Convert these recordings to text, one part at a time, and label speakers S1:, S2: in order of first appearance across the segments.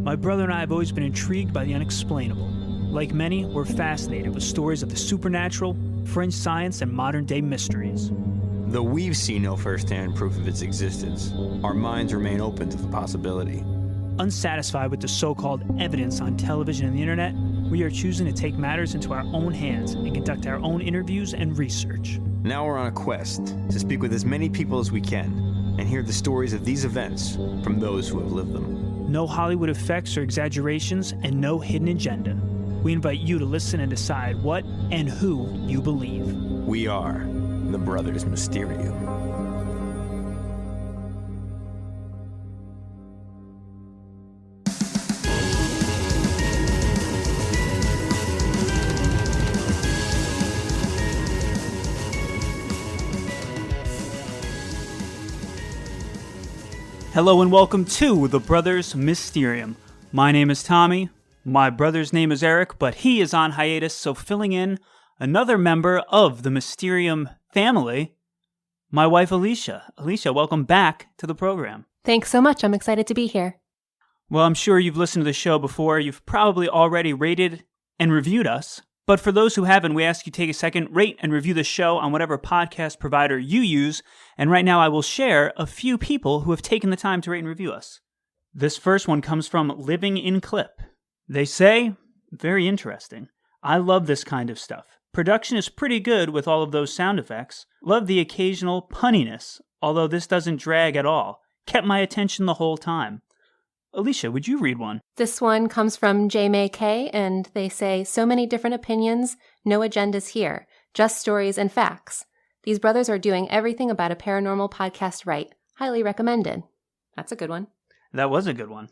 S1: My brother and I have always been intrigued by the unexplainable. Like many, we're fascinated with stories of the supernatural, fringe science, and modern-day mysteries.
S2: Though we've seen no first-hand proof of its existence, our minds remain open to the possibility.
S1: Unsatisfied with the so-called evidence on television and the internet, we are choosing to take matters into our own hands and conduct our own interviews and research.
S2: Now we're on a quest to speak with as many people as we can and hear the stories of these events from those who have lived them.
S1: No Hollywood effects or exaggerations, and no hidden agenda. We invite you to listen and decide what and who you believe.
S2: We are the Brothers Mysterium.
S1: Hello and welcome to the Brothers Mysterium. My name is Tommy. My brother's name is Eric, but he is on hiatus, so filling in another member of the Mysterium family, my wife Alicia. Alicia, welcome back to the program.
S3: Thanks so much. I'm excited to be here.
S1: Well, I'm sure you've listened to the show before. You've probably already rated and reviewed us. But for those who haven't, we ask you take a second, rate and review the show on whatever podcast provider you use. And right now I will share a few people who have taken the time to rate and review us. This first one comes from Living in Clip. They say, very interesting. I love this kind of stuff. Production is pretty good with all of those sound effects. Love the occasional punniness, although this doesn't drag at all. Kept my attention the whole time. Alicia, would you read one?
S3: This one comes from J. May K, and they say, so many different opinions, no agendas here, just stories and facts. These brothers are doing everything about a paranormal podcast right. Highly recommended. That's a good one.
S1: That was a good one.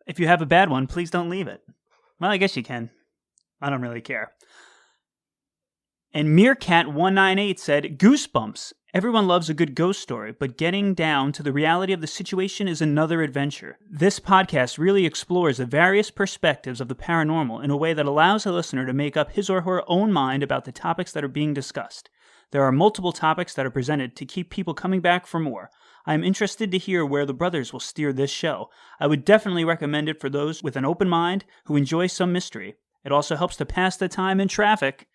S1: If you have a bad one, please don't leave it. Well, I guess you can. I don't really care. And Meerkat198 said, Goosebumps. Everyone loves a good ghost story, but getting down to the reality of the situation is another adventure. This podcast really explores the various perspectives of the paranormal in a way that allows a listener to make up his or her own mind about the topics that are being discussed. There are multiple topics that are presented to keep people coming back for more. I am interested to hear where the brothers will steer this show. I would definitely recommend it for those with an open mind who enjoy some mystery. It also helps to pass the time in traffic.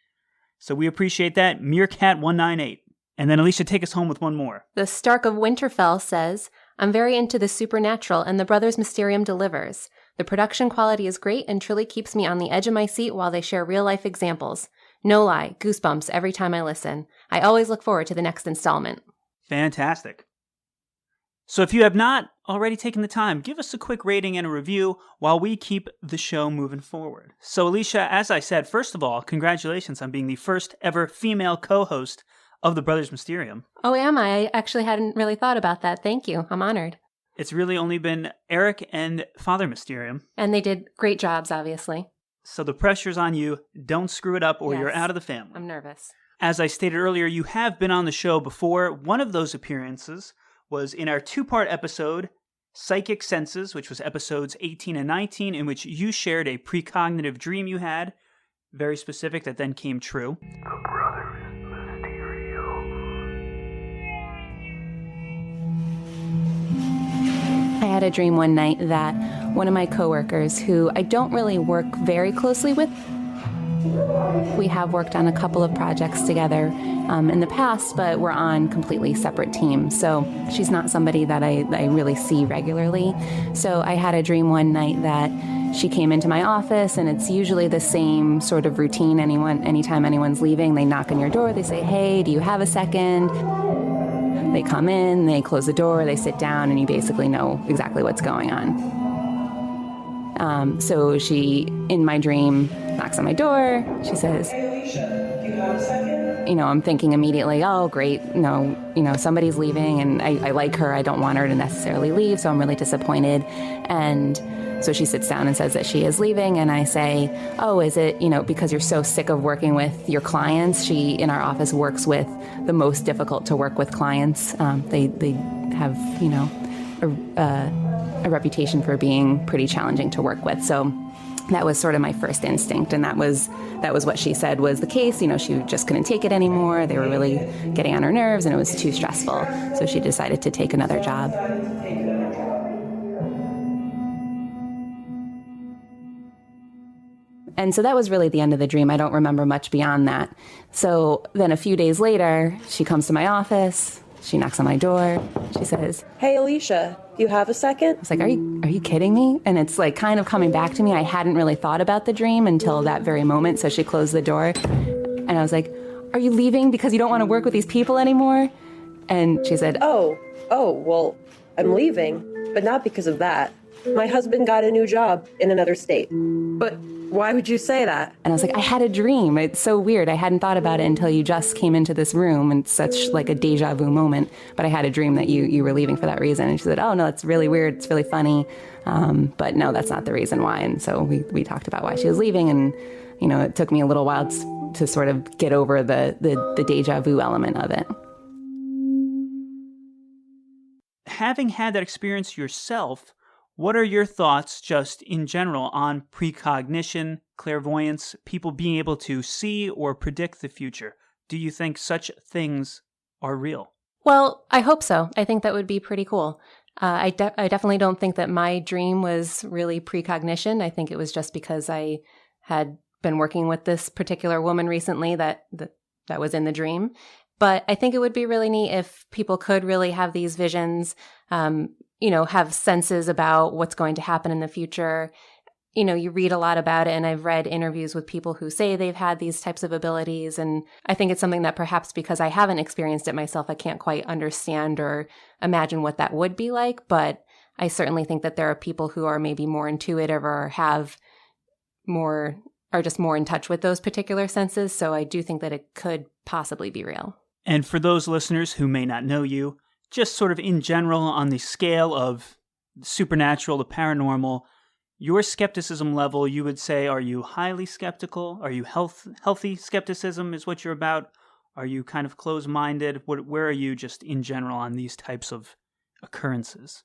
S1: So we appreciate that, Meerkat198. And then Alicia, take us home with one more.
S3: The Stark of Winterfell says, I'm very into the supernatural and the Brothers Mysterium delivers. The production quality is great and truly keeps me on the edge of my seat while they share real-life examples. No lie, goosebumps every time I listen. I always look forward to the next installment.
S1: Fantastic. So if you have not already taken the time, give us a quick rating and a review while we keep the show moving forward. So Alicia, as I said, first of all, congratulations on being the first ever female co-host of the Brothers Mysterium.
S3: Oh, am I? I actually hadn't really thought about that. Thank you. I'm honored.
S1: It's really only been Eric and Father Mysterium.
S3: And they did great jobs, obviously.
S1: So the pressure's on you. Don't screw it up or you're out of the family.
S3: I'm nervous.
S1: As I stated earlier, you have been on the show before. One of those appearances was in our two-part episode, Psychic Senses, which was episodes 18 and 19, in which you shared a precognitive dream you had, very specific, that then came true.
S4: The Brothers
S3: I had a dream one night that one of my coworkers, who I don't really work very closely with, we have worked on a couple of projects together in the past, but we're on completely separate teams. So she's not somebody that I really see regularly. So I had a dream one night that she came into my office, and it's usually the same sort of routine. Anytime anyone's leaving, they knock on your door, they say, hey, do you have a second? They come in, they close the door, they sit down, and you basically know exactly what's going on. So she, in my dream, knocks on my door. She says,
S5: Hey, Alicia, do you have a second?
S3: I'm thinking immediately, oh, great, somebody's leaving, and I like her. I don't want her to necessarily leave, so I'm really disappointed. And so she sits down and says that she is leaving, and I say, oh, is it, because you're so sick of working with your clients? She, in our office, works with the most difficult to work with clients. They have, a reputation for being pretty challenging to work with. So that was sort of my first instinct, and that was what she said was the case. She just couldn't take it anymore. They were really getting on her nerves, and it was too stressful. So she decided to take another job. And so that was really the end of the dream. I don't remember much beyond that. So then a few days later, she comes to my office. She knocks on my door. She says,
S5: "Hey, Alicia, you have a second?"
S3: I was like, are you kidding me? And it's like kind of coming back to me. I hadn't really thought about the dream until that very moment. So she closed the door. And I was like, are you leaving because you don't want to work with these people anymore? And she said,
S5: Oh, well, I'm leaving, but not because of that. My husband got a new job in another state. But why would you say that?
S3: And I was like, I had a dream. It's so weird. I hadn't thought about it until you just came into this room, and it's such like a deja vu moment. But I had a dream that you were leaving for that reason. And she said, oh, no, it's really weird. It's really funny. But no, that's not the reason why. And so we talked about why she was leaving. And, you know, it took me a little while to sort of get over the deja vu element of it.
S1: Having had that experience yourself, what are your thoughts just in general on precognition, clairvoyance, people being able to see or predict the future? Do you think such things are real?
S4: Well, I hope so. I think that would be pretty cool. I definitely don't think that my dream was really precognition. I think it was just because I had been working with this particular woman recently that was in the dream. But I think it would be really neat if people could really have these visions, have senses about what's going to happen in the future. You know, you read a lot about it, and I've read interviews with people who say they've had these types of abilities. And I think it's something that perhaps because I haven't experienced it myself, I can't quite understand or imagine what that would be like. But I certainly think that there are people who are maybe more intuitive or are just more in touch with those particular senses. So I do think that it could possibly be real.
S1: And for those listeners who may not know you, just sort of in general on the scale of supernatural to paranormal, your skepticism level, you would say, are you highly skeptical? Are you healthy skepticism is what you're about? Are you kind of closed-minded? Where are you just in general on these types of occurrences?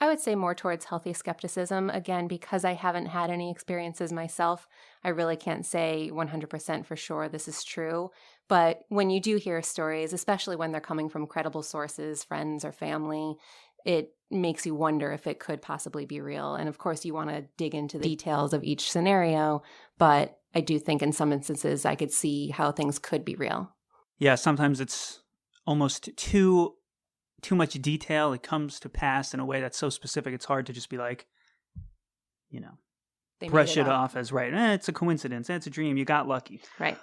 S4: I would say more towards healthy skepticism. Again, because I haven't had any experiences myself, I really can't say 100% for sure this is true. But when you do hear stories, especially when they're coming from credible sources, friends or family, it makes you wonder if it could possibly be real. And of course, you want to dig into the details of each scenario. But I do think in some instances, I could see how things could be real.
S1: Yeah, sometimes it's almost too much detail. It comes to pass in a way that's so specific, it's hard to just be like, brush it off as right. It's a coincidence. It's a dream. You got lucky.
S4: Right.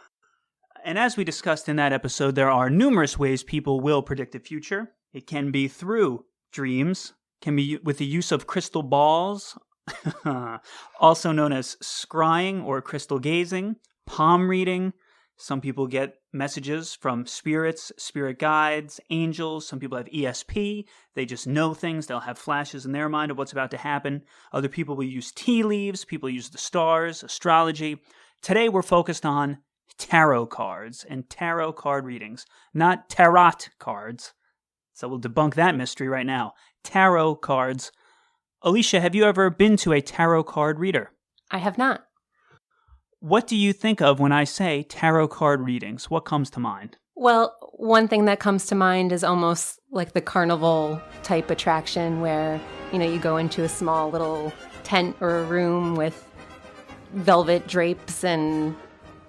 S1: And as we discussed in that episode, there are numerous ways people will predict the future. It can be through dreams, can be with the use of crystal balls, also known as scrying or crystal gazing, palm reading. Some people get messages from spirits, spirit guides, angels. Some people have ESP. They just know things. They'll have flashes in their mind of what's about to happen. Other people will use tea leaves. People use the stars, astrology. Today we're focused on tarot cards and tarot card readings, not tarot cards. So we'll debunk that mystery right now. Tarot cards. Alicia, have you ever been to a tarot card reader?
S4: I have not.
S1: What do you think of when I say tarot card readings? What comes to mind?
S4: Well, one thing that comes to mind is almost like the carnival type attraction where, you go into a small little tent or a room with velvet drapes and,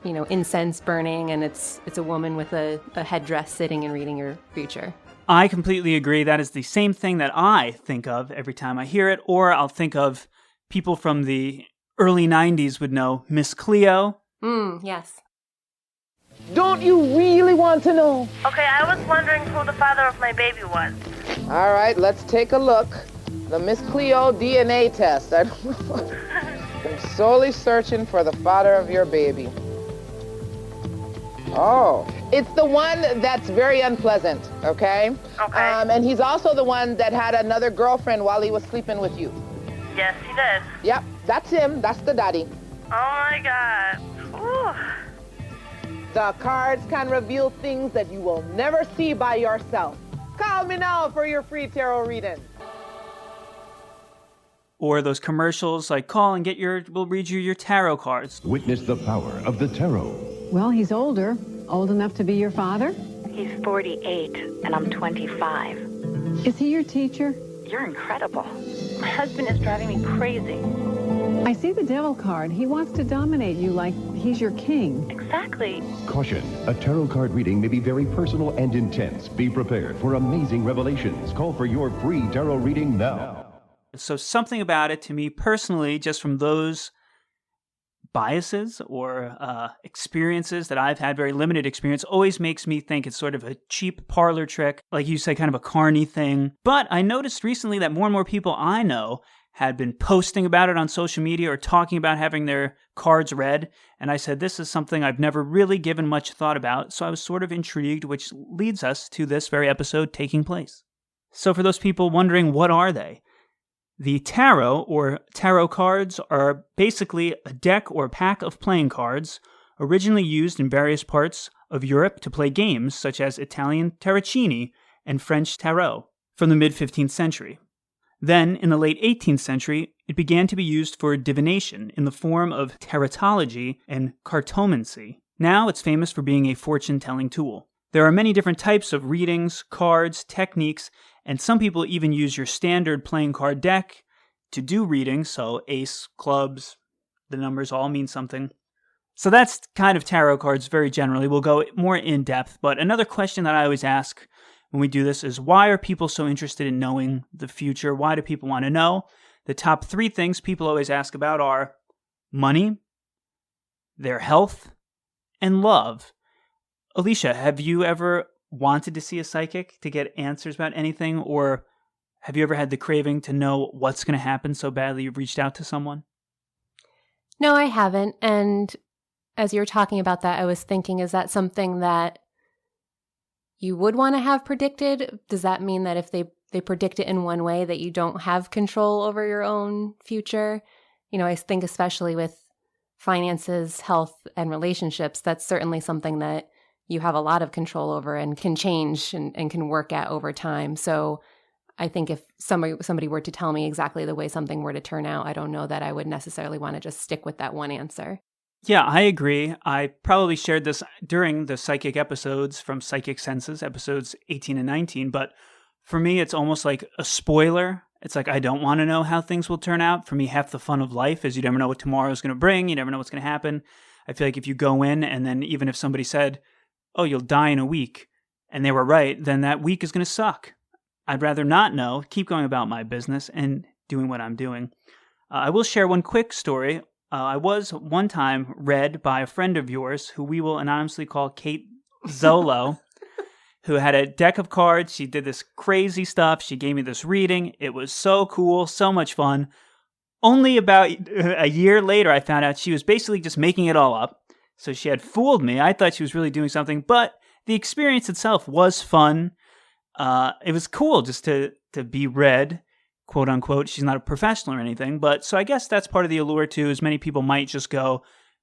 S4: incense burning, and it's a woman with a headdress sitting and reading your future.
S1: I completely agree. That is the same thing that I think of every time I hear it, or I'll think of people from the early 90s would know Miss Cleo.
S4: Yes.
S6: Don't you really want to know?
S7: Okay, I was wondering who the father of my baby was.
S6: All right, let's take a look. The Miss Cleo DNA test. I'm solely searching for the father of your baby. Oh, it's the one that's very unpleasant, okay?
S7: Okay.
S6: And he's also the one that had another girlfriend while he was sleeping with you.
S7: Yes, he did.
S6: Yep, that's him. That's the daddy.
S7: Oh my God. Ooh.
S6: The cards can reveal things that you will never see by yourself. Call me now for your free tarot reading.
S1: Or those commercials like call and we'll read you your tarot cards.
S8: Witness the power of the tarot.
S9: Well, he's older. Old enough to be your father?
S10: He's 48, and I'm 25.
S9: Is he your teacher?
S10: You're incredible.
S7: My husband is driving me crazy.
S9: I see the devil card. He wants to dominate you like he's your king.
S10: Exactly.
S8: Caution. A tarot card reading may be very personal and intense. Be prepared for amazing revelations. Call for your free tarot reading now.
S1: So something about it to me personally, just from those biases or experiences that I've had, very limited experience, always makes me think it's sort of a cheap parlor trick, like you say, kind of a carny thing. But I noticed recently that more and more people I know had been posting about it on social media or talking about having their cards read. And I said, this is something I've never really given much thought about. So I was sort of intrigued, which leads us to this very episode taking place. So for those people wondering, what are they? The tarot, or tarot cards, are basically a deck or pack of playing cards originally used in various parts of Europe to play games such as Italian tarocchini and French tarot from the mid-15th century. Then, in the late 18th century, it began to be used for divination in the form of tarotology and cartomancy. Now it's famous for being a fortune-telling tool. There are many different types of readings, cards, techniques, and some people even use your standard playing card deck to do readings, so ace, clubs, the numbers all mean something. So that's kind of tarot cards very generally. We'll go more in depth, but another question that I always ask when we do this is, why are people so interested in knowing the future? Why do people want to know? The top 3 things people always ask about are money, their health, and love. Alicia, have you ever wanted to see a psychic to get answers about anything, or have you ever had the craving to know what's going to happen so badly you've reached out to someone?
S4: No, I haven't. And as you were talking about that, I was thinking, is that something that you would want to have predicted? Does that mean that if they predict it in one way that you don't have control over your own future? You know, I think especially with finances, health, and relationships, that's certainly something that you have a lot of control over and can change and can work at over time. So I think if somebody were to tell me exactly the way something were to turn out, I don't know that I would necessarily want to just stick with that one answer.
S1: Yeah, I agree. I probably shared this during the psychic episodes from Psychic Senses, episodes 18 and 19, but for me, it's almost like a spoiler. It's like, I don't want to know how things will turn out. For me, half the fun of life is you never know what tomorrow is going to bring. You never know what's going to happen. I feel like if you go in and then even if somebody said, oh, you'll die in a week, and they were right, then that week is going to suck. I'd rather not know, keep going about my business and doing what I'm doing. I will share one quick story. I was one time read by a friend of yours, who we will anonymously call Kate Zolo, who had a deck of cards. She did this crazy stuff. She gave me this reading. It was so cool, so much fun. Only about a year later, I found out she was basically just making it all up. So she had fooled me. I thought she was really doing something, but the experience itself was fun. It was cool just to be read, quote unquote. She's not a professional or anything, but so I guess that's part of the allure too, is many people might just go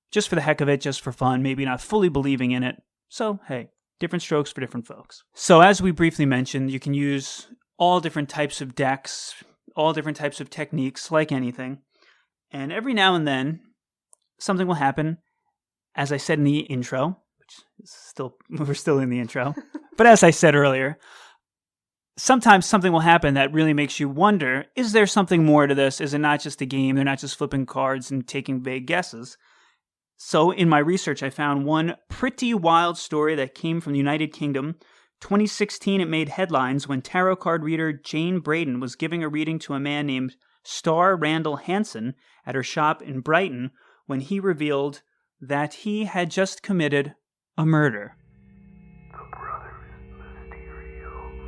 S1: just for the heck of it, just for fun, maybe not fully believing in it. So, hey, different strokes for different folks. So as we briefly mentioned, you can use all different types of decks, all different types of techniques, like anything. And every now and then, something will happen. As I said in the intro, which is we're still in the intro, but as I said earlier, sometimes something will happen that really makes you wonder, is there something more to this? Is it not just a game? They're not just flipping cards and taking vague guesses. So in my research, I found one pretty wild story that came from the United Kingdom. 2016, it made headlines when tarot card reader Jane Braden was giving a reading to a man named Star Randall Hansen at her shop in Brighton when he revealed that he had just committed a murder.
S11: The brothers Mysterium.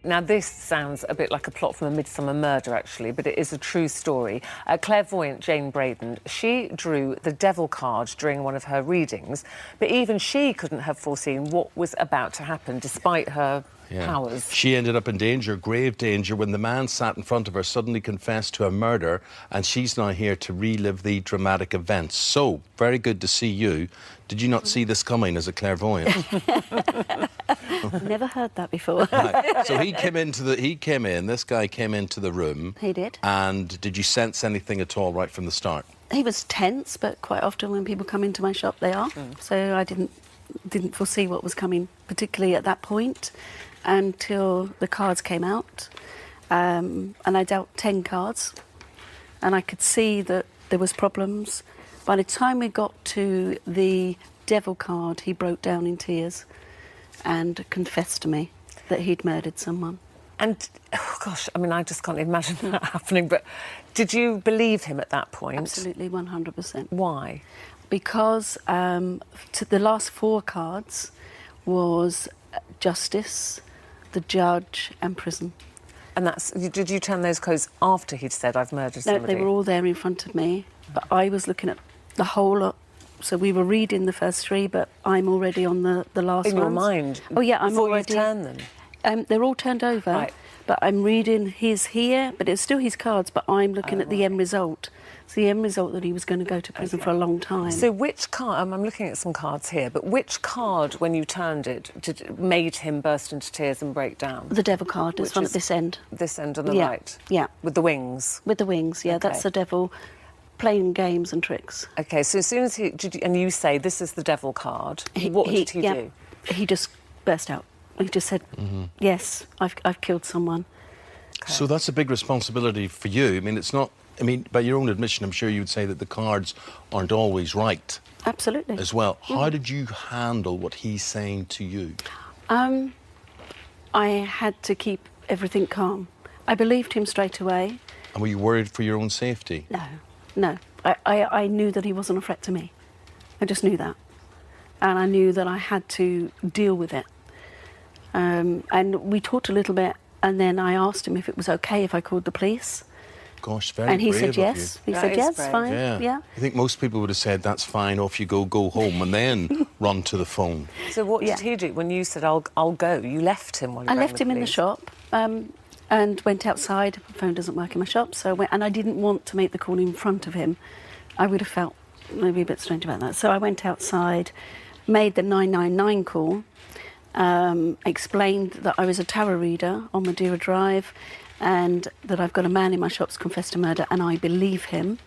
S12: Now, this sounds a bit like a plot from a Midsummer Murder, actually, but it is a true story. Clairvoyant Jane Braden, she drew the devil card during one of her readings, but even she couldn't have foreseen what was about to happen, despite her powers.
S13: She ended up in danger, grave danger, when the man sat in front of her suddenly confessed to a murder, and she's now here to relive the dramatic events. So, very good to see you. Did you not see this coming as a clairvoyant?
S14: Never heard that before.
S13: Right. So this guy came into the room.
S14: He did.
S13: And did you sense anything at all right from the start?
S14: He was tense, but quite often when people come into my shop, they are. So I didn't foresee what was coming, particularly at that point, until the cards came out. and I dealt 10 cards, and I could see that there was problems. By the time we got to the devil card, he broke down in tears and confessed to me that he'd murdered someone.
S12: And, oh gosh, I mean, I just can't imagine that happening, but did you believe him at that point?
S14: Absolutely, 100%.
S12: Why?
S14: Because to the last 4 cards was justice, the judge, and prison.
S12: And did you turn those cards after he'd said, I've murdered somebody?
S14: No, they were all there in front of me, but I was looking at the whole lot. So we were reading the first 3, but I'm already on the last one.
S12: In your mind?
S14: Oh, yeah, I'm
S12: before
S14: already...
S12: Before you turn them?
S14: They're all turned over,
S12: right.
S14: But I'm reading his here, but it's still his cards, but I'm looking at the end result. It's the end result that he was going to go to prison for a long time.
S12: So which card, I'm looking at some cards here, but which card, when you turned it, made him burst into tears and break down?
S14: The devil card, this one at this end.
S12: This end on the right?
S14: Yeah.
S12: With the wings?
S14: With the wings, yeah, that's the devil playing games and tricks.
S12: OK, so as soon as and you say, this is the devil card, what did he do?
S14: He just burst out. He just said, yes, I've killed someone.
S13: Okay. So that's a big responsibility for you. I mean, it's not... I mean, by your own admission, I'm sure you would say that the cards aren't always right.
S14: Absolutely.
S13: As well. How did you handle what he's saying to you?
S14: I had to keep everything calm. I believed him straight away.
S13: And were you worried for your own safety?
S14: No. I knew that he wasn't a threat to me. I just knew that. And I knew that I had to deal with it. And we talked a little bit, and then I asked him if it was okay if I called the police.
S13: Gosh, very
S14: And he
S13: brave
S14: said yes.
S13: of
S14: He
S12: That
S14: said
S12: is
S14: yes,
S12: brave.
S14: fine.
S13: Yeah. I think most people would have said, that's fine, off you go home, and then run to the phone.
S12: So what did he do? When you said, I'll go, you left him while you
S14: I
S12: rang
S14: left
S12: the
S14: him in the
S12: police?
S14: shop and went outside. The phone doesn't work in my shop, so I went, and I didn't want to make the call in front of him. I would have felt maybe a bit strange about that. So I went outside, made the 999 call, explained that I was a tarot reader on Madeira Drive, and that I've got a man in my shop's confessed to murder, and I believe him,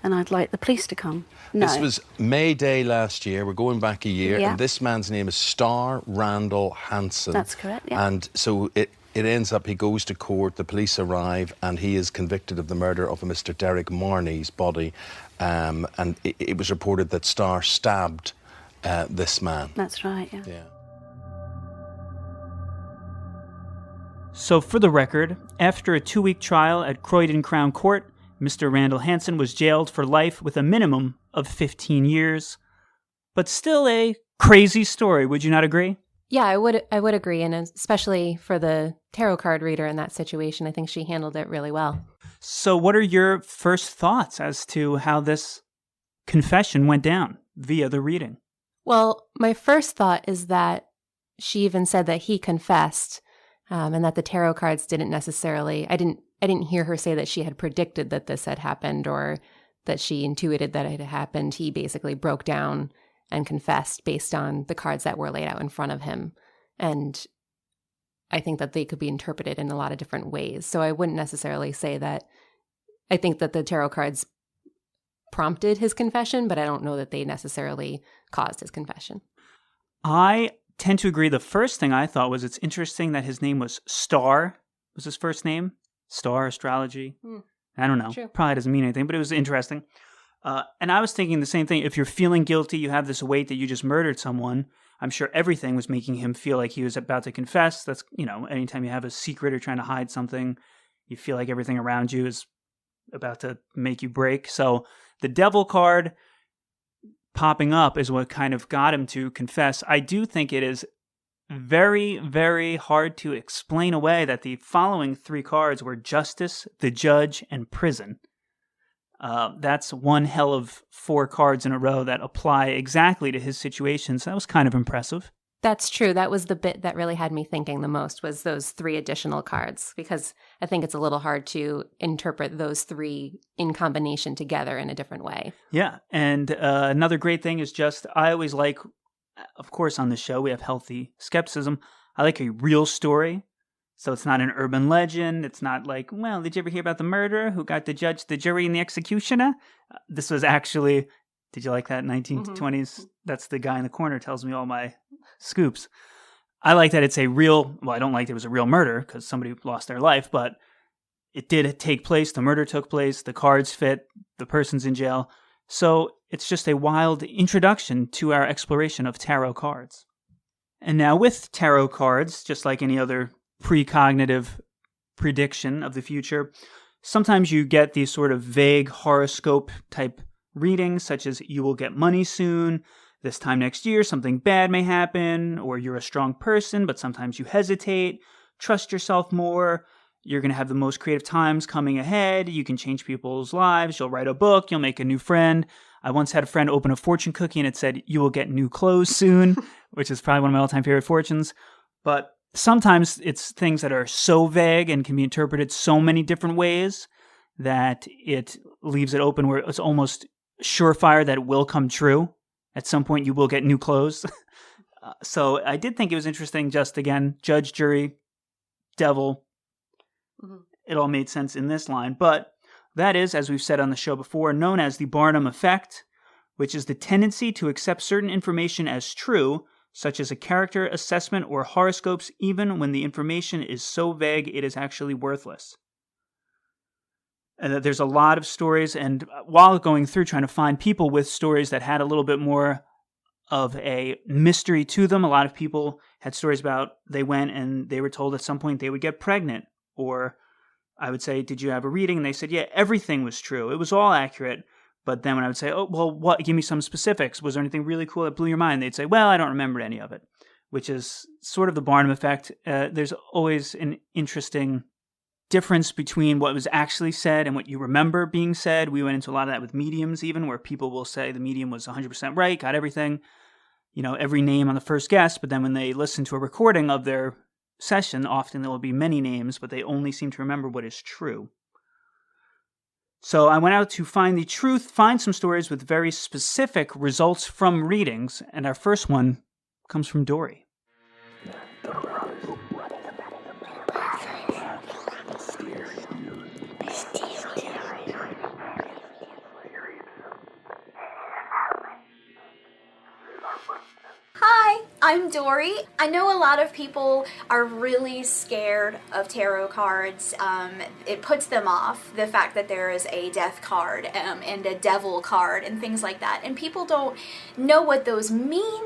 S14: and I'd like the police to come. No.
S13: This was May Day last year. We're going back a year,
S14: Yeah.
S13: and this man's name is Star Randall Hansen.
S14: That's correct, yeah.
S13: And so it ends up, he goes to court, the police arrive, and he is convicted of the murder of a Mr. Derek Marnie's body. And it was reported that Star stabbed this man.
S14: That's right, yeah.
S13: Yeah.
S1: So for the record, after a 2-week trial at Croydon Crown Court, Mr. Randall Hansen was jailed for life with a minimum of 15 years. But still a crazy story, would you not agree?
S4: Yeah, I would agree, and especially for the tarot card reader in that situation, I think she handled it really well.
S1: So what are your first thoughts as to how this confession went down via the reading?
S4: Well, my first thought is that she even said that he confessed, and that the tarot cards didn't necessarily... I didn't hear her say that she had predicted that this had happened or that she intuited that it had happened. He basically broke down and confessed based on the cards that were laid out in front of him. And I think that they could be interpreted in a lot of different ways. So I wouldn't necessarily say that... I think that the tarot cards prompted his confession, but I don't know that they necessarily caused his confession.
S1: I tend to agree. The first thing I thought was it's interesting that his name was Star. Was his first name? Star astrology? I don't know.
S4: True.
S1: Probably doesn't mean anything, but it was interesting. And I was thinking the same thing. If you're feeling guilty, you have this weight that you just murdered someone. I'm sure everything was making him feel like he was about to confess. That's, anytime you have a secret or trying to hide something, you feel like everything around you is about to make you break. So the devil card popping up is what kind of got him to confess. I do think it is very, very hard to explain away that the following 3 cards were justice, the judge, and prison. That's one hell of 4 cards in a row that apply exactly to his situation. So that was kind of impressive.
S4: That's true. That was the bit that really had me thinking the most, was those 3 additional cards, because I think it's a little hard to interpret those 3 in combination together in a different way.
S1: Yeah. And another great thing is just, I always like, of course, on the show, we have healthy skepticism. I like a real story. So it's not an urban legend. It's not like, well, did you ever hear about the murderer who got the judge, the jury, and the executioner? This was actually, did you like that 1920s? That's the guy in the corner tells me all my scoops. I like that it's a real, well, I don't like that it was a real murder because somebody lost their life, but it did take place, the murder took place, the cards fit, the person's in jail. So it's just a wild introduction to our exploration of tarot cards. And now with tarot cards, just like any other precognitive prediction of the future, sometimes you get these sort of vague horoscope type readings, such as you will get money soon, this time next year something bad may happen, or you're a strong person, but sometimes you hesitate, trust yourself more, you're going to have the most creative times coming ahead, you can change people's lives, you'll write a book, you'll make a new friend. I once had a friend open a fortune cookie and it said, you will get new clothes soon, which is probably one of my all-time favorite fortunes. But sometimes it's things that are so vague and can be interpreted so many different ways that it leaves it open where it's almost surefire that it will come true. At some point you will get new clothes. So I did think it was interesting, just again, judge, jury, devil. Mm-hmm. It all made sense in this line. But that is, as we've said on the show before, known as the Barnum effect, which is the tendency to accept certain information as true, such as a character assessment or horoscopes, even when the information is so vague it is actually worthless. And there's a lot of stories, and while going through trying to find people with stories that had a little bit more of a mystery to them, a lot of people had stories about they went and they were told at some point they would get pregnant, or I would say, did you have a reading? And they said, yeah, everything was true. It was all accurate. But then when I would say, oh, well, what? Give me some specifics. Was there anything really cool that blew your mind? They'd say, well, I don't remember any of it, which is sort of the Barnum effect. There's always an interesting difference between what was actually said and what you remember being said. We went into a lot of that with mediums even, where people will say the medium was 100% right, got everything, every name on the first guess. But then when they listen to a recording of their session, often there will be many names, but they only seem to remember what is true. So I went out to find the truth, find some stories with very specific results from readings, and our first one comes from Dori.
S15: Hi, I'm Dori. I know a lot of people are really scared of tarot cards. It puts them off, the fact that there is a death card and a devil card and things like that. And people don't know what those mean,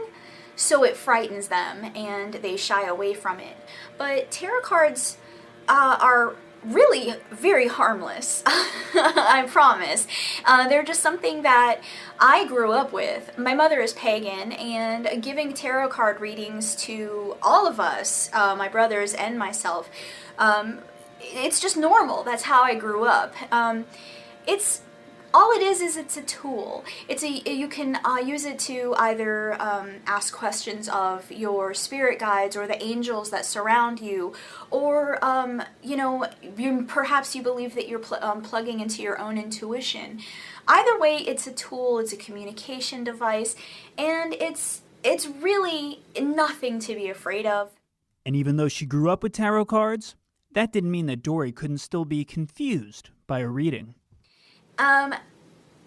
S15: so it frightens them and they shy away from it. But tarot cards are really very harmless. I promise. They're just something that I grew up with. My mother is pagan, and giving tarot card readings to all of us, my brothers and myself, it's just normal. That's how I grew up. All it is it's a tool. You can use it to either ask questions of your spirit guides or the angels that surround you, or perhaps you believe that you're plugging into your own intuition. Either way, it's a tool. It's a communication device, and it's really nothing to be afraid of.
S1: And even though she grew up with tarot cards, that didn't mean that Dori couldn't still be confused by a reading.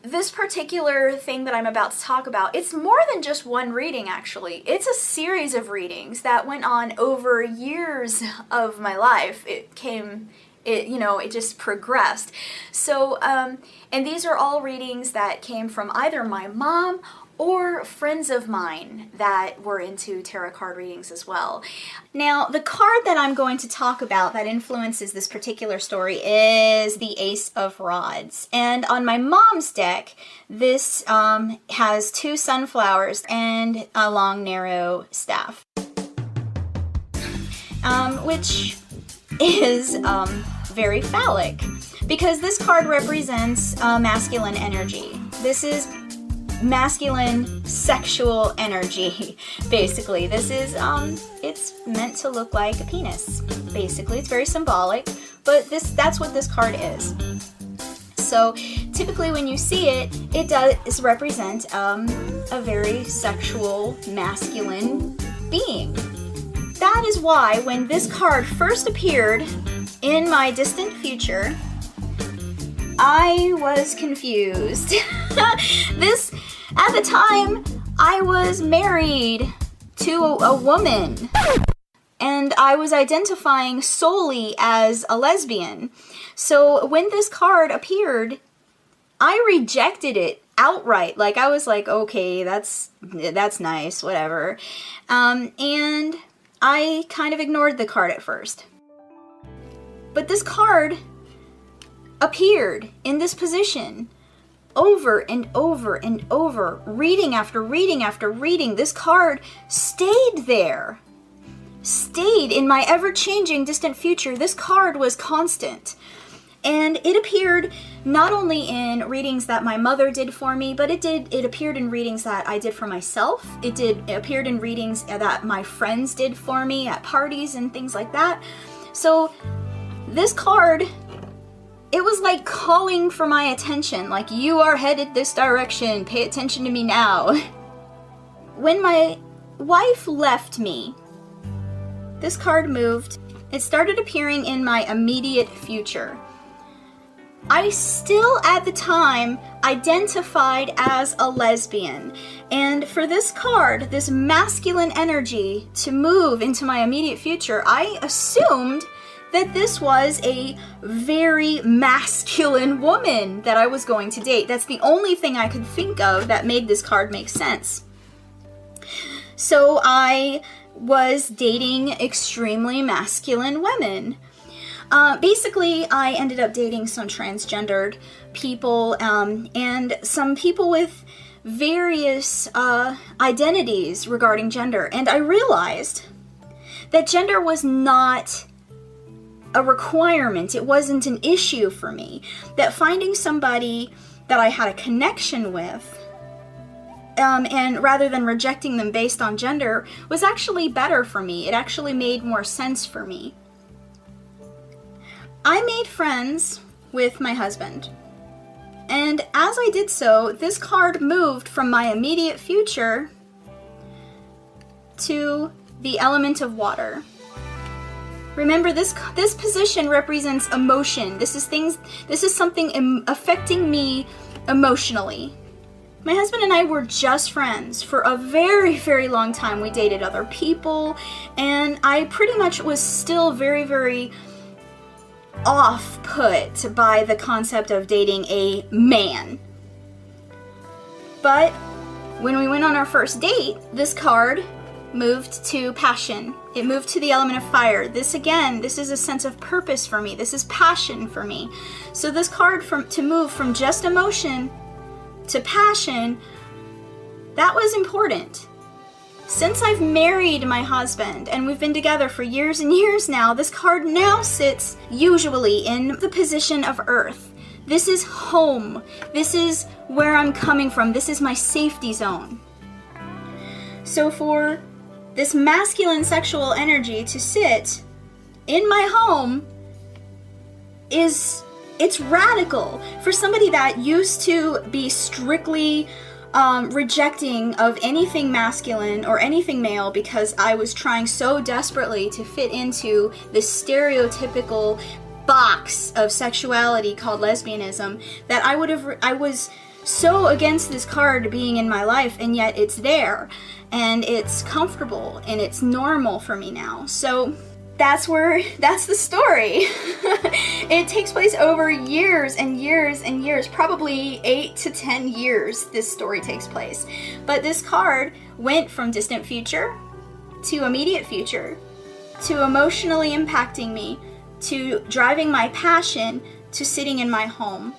S15: This particular thing that I'm about to talk about, it's more than just one reading, actually. It's a series of readings that went on over years of my life. It just progressed. So, and these are all readings that came from either my mom or friends of mine that were into tarot card readings as well. Now, the card that I'm going to talk about that influences this particular story is the Ace of Rods. And on my mom's deck, this has two sunflowers and a long, narrow staff, which is very phallic, because this card represents masculine energy. This is masculine sexual energy, basically. This is it's meant to look like a penis, basically. It's very symbolic, but that's what this card is. So typically when you see it, it does represent a very sexual, masculine being. That is why when this card first appeared in my distant future, I was confused. At the time, I was married to a woman. and I was identifying solely as a lesbian. So when this card appeared, I rejected it outright. Like, I was like, okay, that's nice, whatever. And I kind of ignored the card at first. But this card appeared in this position over and over and over, reading after reading after reading. This card stayed there. Stayed in my ever-changing distant future. This card was constant. And it appeared not only in readings that my mother did for me, but it appeared in readings that I did for myself. It appeared in readings that my friends did for me at parties and things like that. So this card, it was like calling for my attention, like, you are headed this direction, pay attention to me now. When my wife left me, this card moved. It started appearing in my immediate future. I still, at the time, identified as a lesbian. And for this card, this masculine energy, to move into my immediate future, I assumed that this was a very masculine woman that I was going to date. That's the only thing I could think of that made this card make sense. So I was dating extremely masculine women. Basically, I ended up dating some transgendered people and some people with various identities regarding gender. And I realized that gender was not a requirement. It wasn't an issue for me. That finding somebody that I had a connection with, and rather than rejecting them based on gender, was actually better for me. It actually made more sense for me. I made friends with my husband, and as I did so, this card moved from my immediate future to the element of water. Remember, this position represents emotion. This is something affecting me emotionally. My husband and I were just friends for a very, very long time. We dated other people, and I pretty much was still very, very off-put by the concept of dating a man. But when we went on our first date, this card moved to passion. It moved to the element of fire. This is a sense of purpose for me. This is passion for me. So this card to move from just emotion to passion, that was important. Since I've married my husband and we've been together for years and years now, this card now sits usually in the position of earth. This is home. This is where I'm coming from. This is my safety zone. So for this masculine sexual energy to sit in my home it's radical. For somebody that used to be strictly rejecting of anything masculine or anything male because I was trying so desperately to fit into this stereotypical box of sexuality called lesbianism, that I was so against this card being in my life, and yet it's there and it's comfortable and it's normal for me now. So that's the story. It takes place over years and years and years, probably 8 to 10 years this story takes place. But this card went from distant future to immediate future to emotionally impacting me to driving my passion to sitting in my home.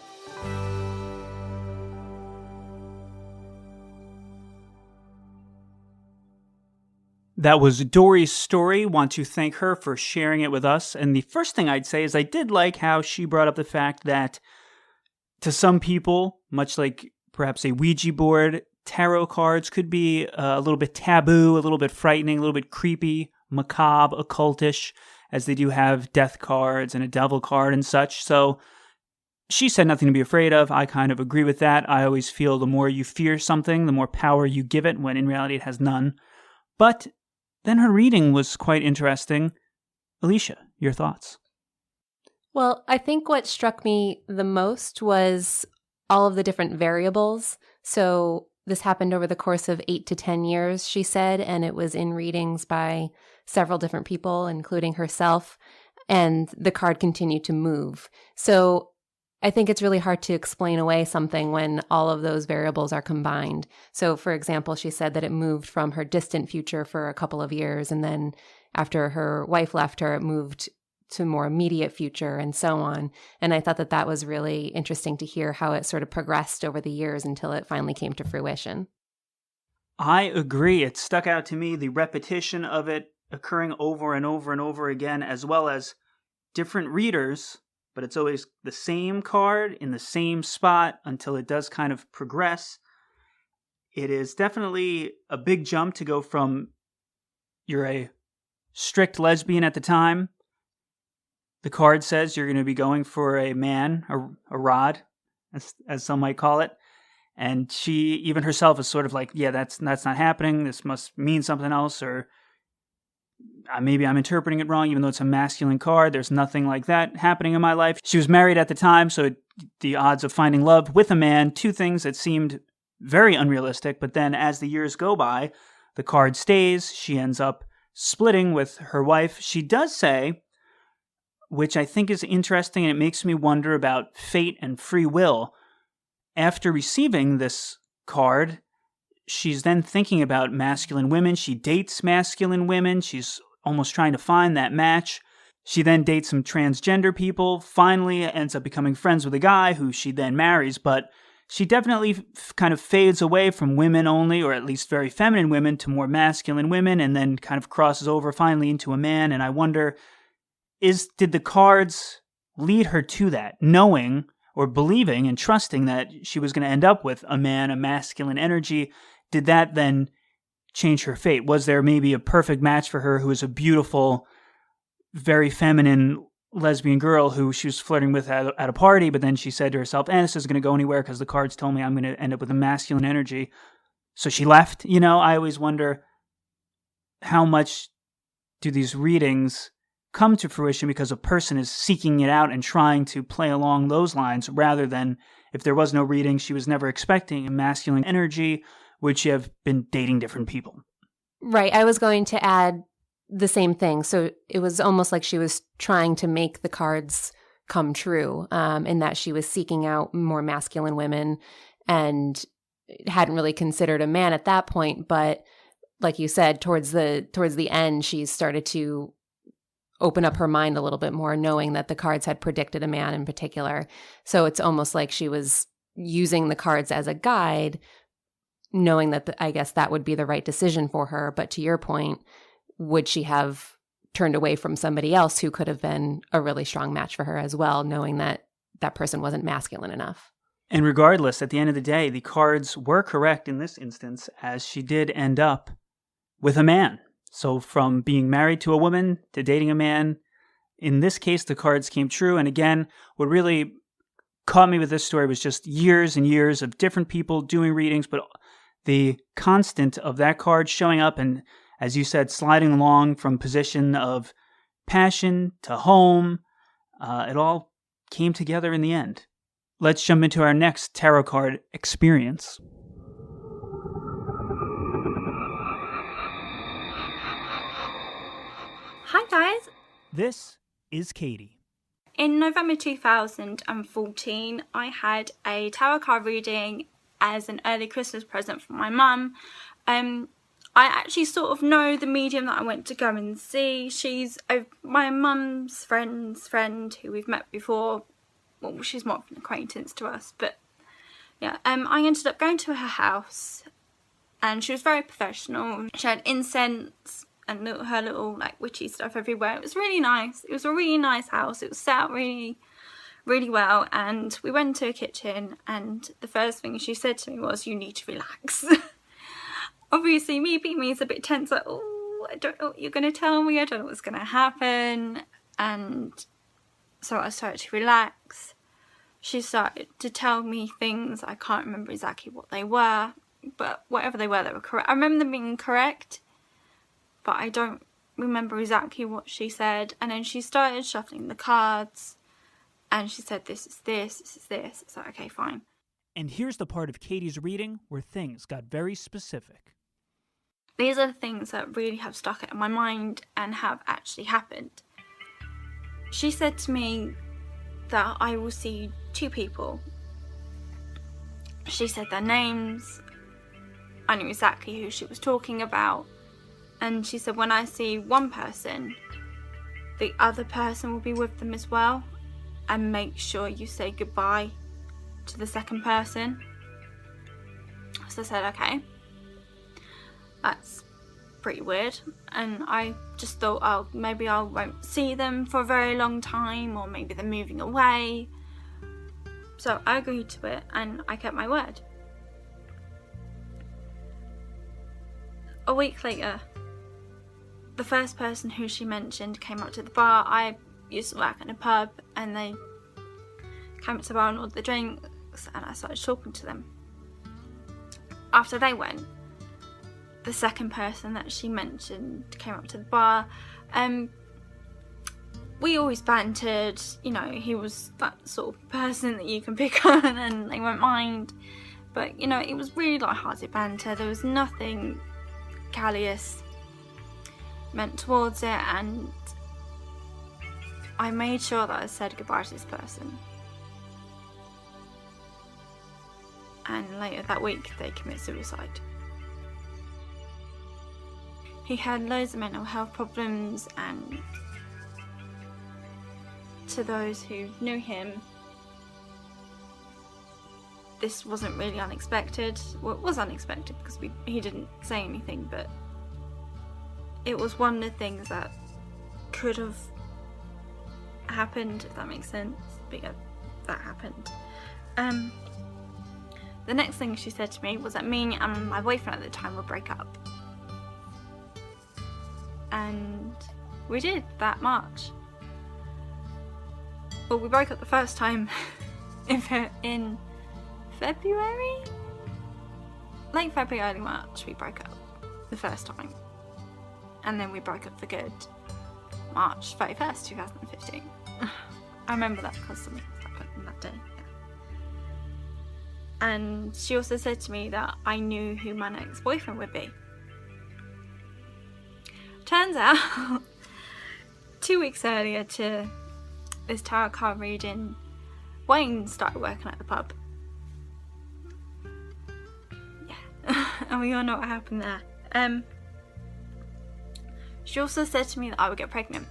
S1: That was Dori's story. Want to thank her for sharing it with us. And the first thing I'd say is I did like how she brought up the fact that to some people, much like perhaps a Ouija board, tarot cards could be a little bit taboo, a little bit frightening, a little bit creepy, macabre, occultish, as they do have death cards and a devil card and such. So she said nothing to be afraid of. I kind of agree with that. I always feel the more you fear something, the more power you give it, when in reality it has none. But then her reading was quite interesting. Alicia, your thoughts?
S4: Well, I think what struck me the most was all of the different variables. So this happened over the course of 8 to 10 years, she said, and it was in readings by several different people, including herself, and the card continued to move. So I think it's really hard to explain away something when all of those variables are combined. So, for example, she said that it moved from her distant future for a couple of years, and then after her wife left her, it moved to more immediate future and so on. And I thought that that was really interesting to hear how it sort of progressed over the years until it finally came to fruition.
S1: I agree. It stuck out to me, the repetition of it occurring over and over and over again, as well as different readers, but it's always the same card in the same spot until it does kind of progress. It is definitely a big jump to go from you're a strict lesbian at the time. The card says you're going to be going for a man, a rod, as some might call it. And she, even herself, is sort of like, yeah, that's not happening. This must mean something else, or maybe I'm interpreting it wrong, even though it's a masculine card. There's nothing like that happening in my life. She was married at the time, so the odds of finding love with a man, two things that seemed very unrealistic. But then as the years go by, the card stays. She ends up splitting with her wife. She does say, which I think is interesting, and it makes me wonder about fate and free will. After receiving this card, she's then thinking about masculine women. She dates masculine women. She's almost trying to find that match. She then dates some transgender people, finally ends up becoming friends with a guy who she then marries, but she definitely kind of fades away from women only, or at least very feminine women, to more masculine women, and then kind of crosses over finally into a man. And I wonder, did the cards lead her to that, knowing or believing and trusting that she was going to end up with a man, a masculine energy? Did that then change her fate? Was there maybe a perfect match for her who was a beautiful, very feminine lesbian girl who she was flirting with at a party, but then she said to herself, this isn't going to go anywhere because the cards told me I'm going to end up with a masculine energy. So she left. I always wonder, how much do these readings come to fruition because a person is seeking it out and trying to play along those lines, rather than if there was no reading, she was never expecting a masculine energy, would she have been dating different people?
S4: Right. I was going to add the same thing. So it was almost like she was trying to make the cards come true, in that she was seeking out more masculine women and hadn't really considered a man at that point. But like you said, towards the end, she started to open up her mind a little bit more, knowing that the cards had predicted a man in particular. So it's almost like she was using the cards as a guide, knowing that I guess that would be the right decision for her. But to your point, would she have turned away from somebody else who could have been a really strong match for her as well, knowing that that person wasn't masculine enough?
S1: And regardless, at the end of the day, the cards were correct in this instance, as she did end up with a man. So from being married to a woman to dating a man, in this case, the cards came true. And again, what really caught me with this story was just years and years of different people doing readings, but the constant of that card showing up and, as you said, sliding along from position of passion to home, it all came together in the end. Let's jump into our next tarot card experience.
S16: Hi guys.
S1: This is Katie.
S16: In November 2014, I had a tarot card reading as an early Christmas present from my mum. I actually sort of know the medium that I went to go and see. She's my mum's friend's friend who we've met before. Well, she's more of an acquaintance to us, but yeah. I ended up going to her house, and she was very professional. She had incense and her little like witchy stuff everywhere. It was really nice. It was a really nice house. It was set out really, really well. And we went to a kitchen, and the first thing she said to me was, "You need to relax." Obviously, me being me is a bit tense. Like, oh, I don't know what you're going to tell me. I don't know what's going to happen. And so I started to relax. She started to tell me things. I can't remember exactly what they were, but whatever they were correct. I remember them being correct, but I don't remember exactly what she said. And then she started shuffling the cards, and she said, this is this, this is this. It's like, okay, fine.
S1: And here's the part of Katie's reading where things got very specific.
S16: These are the things that really have stuck in my mind and have actually happened. She said to me that I will see 2 people. She said their names. I knew exactly who she was talking about. And she said when I see one person, the other person will be with them as well. And make sure you say goodbye to the second person. So I said, okay. That's pretty weird. And I just thought, oh, maybe I won't see them for a very long time, or maybe they're moving away. So I agreed to it and I kept my word. A week later, the first person who she mentioned came up to the bar. I used to work in a pub, and they came up to the bar and ordered the drinks, and I started talking to them. After they went, the second person that she mentioned came up to the bar. We always bantered, you know, he was that sort of person that you can pick on and they won't mind. But, you know, it was really light-hearted banter. There was nothing callous meant towards it, and I made sure that I said goodbye to this person. And later that week, they committed suicide. He had loads of mental health problems, and to those who knew him, this wasn't really unexpected. Well, it was unexpected because he didn't say anything, but it was one of the things that could have happened, if that makes sense. But yeah, that happened. The next thing she said to me was that me and my boyfriend at the time would break up. And we did that March. Well, we broke up the first time in February? Late February, early March, we broke up the first time. And then we broke up for good March 31st, 2015. I remember that because something happened on that day. Yeah. And she also said to me that I knew who my next boyfriend would be. Turns out, 2 weeks earlier to this tarot card reading, Wayne started working at the pub. Yeah, and we all know what happened there. She also said to me that I would get pregnant.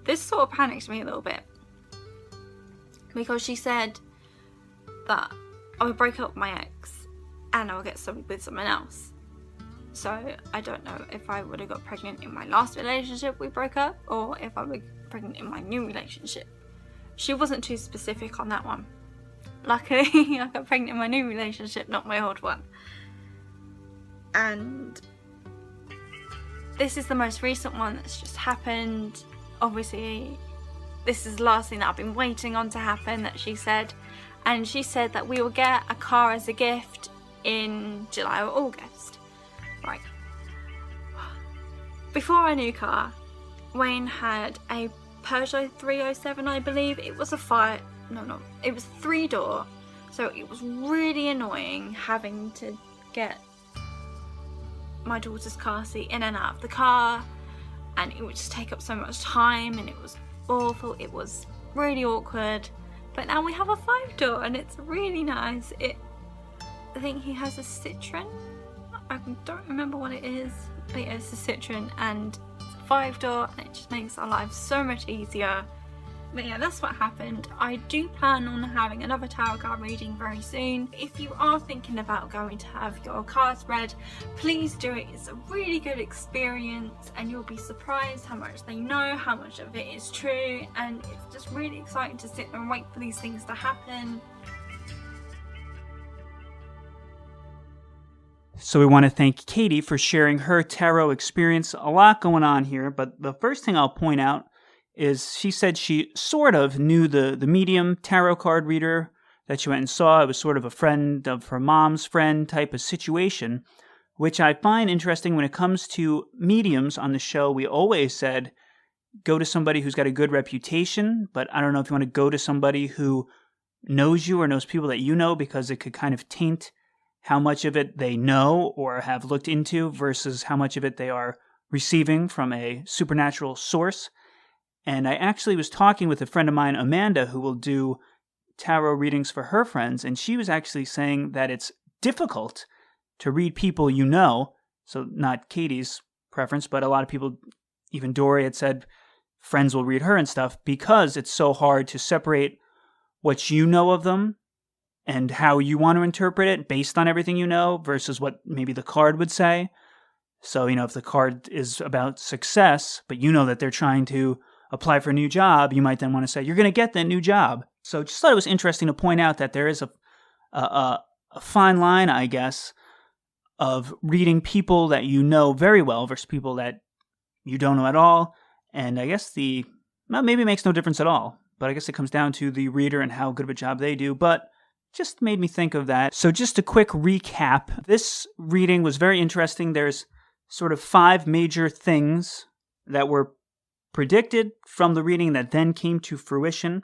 S16: This sort of panicked me a little bit, because she said that I would break up with my ex and I would get with someone else. So I don't know if I would have got pregnant in my last relationship we broke up, or if I would get pregnant in my new relationship. She wasn't too specific on that one. Luckily, I got pregnant in my new relationship, not my old one. And this is the most recent one that's just happened. Obviously, this is the last thing that I've been waiting on to happen, that she said. And she said that we will get a car as a gift in July or August. Right. Before our new car, Wayne had a Peugeot 307, I believe. It was it was 3-door. So it was really annoying having to get my daughter's car seat in and out of the car, and it would just take up so much time, and it was awful. It was really awkward. But now we have a 5-door and it's really nice. I think he has a Citroen. I don't remember what it is, but yeah, it's a Citroen, and it's a 5-door, and it just makes our lives so much easier. But yeah, that's what happened. I do plan on having another tarot card reading very soon. If you are thinking about going to have your cards read, please do it. It's a really good experience, and you'll be surprised how much they know, how much of it is true, and it's just really exciting to sit and wait for these things to happen.
S1: So we want to thank Katie for sharing her tarot experience. A lot going on here, but the first thing I'll point out is she said she sort of knew the medium tarot card reader that she went and saw. It was sort of a friend of her mom's friend type of situation, which I find interesting. When it comes to mediums on the show, we always said go to somebody who's got a good reputation, but I don't know if you want to go to somebody who knows you or knows people that you know, because it could kind of taint how much of it they know or have looked into versus how much of it they are receiving from a supernatural source. And I actually was talking with a friend of mine, Amanda, who will do tarot readings for her friends, and she was actually saying that it's difficult to read people you know, so not Katie's preference, but a lot of people, even Dori had said friends will read her and stuff, because it's so hard to separate what you know of them and how you want to interpret it based on everything you know versus what maybe the card would say. So, if the card is about success, but you know that they're trying to apply for a new job, you might then want to say, you're going to get that new job. So just thought it was interesting to point out that there is a fine line, I guess, of reading people that you know very well versus people that you don't know at all. And I guess maybe it makes no difference at all, but I guess it comes down to the reader and how good of a job they do. But just made me think of that. So just a quick recap. This reading was very interesting. There's sort of 5 major things that were predicted from the reading that then came to fruition.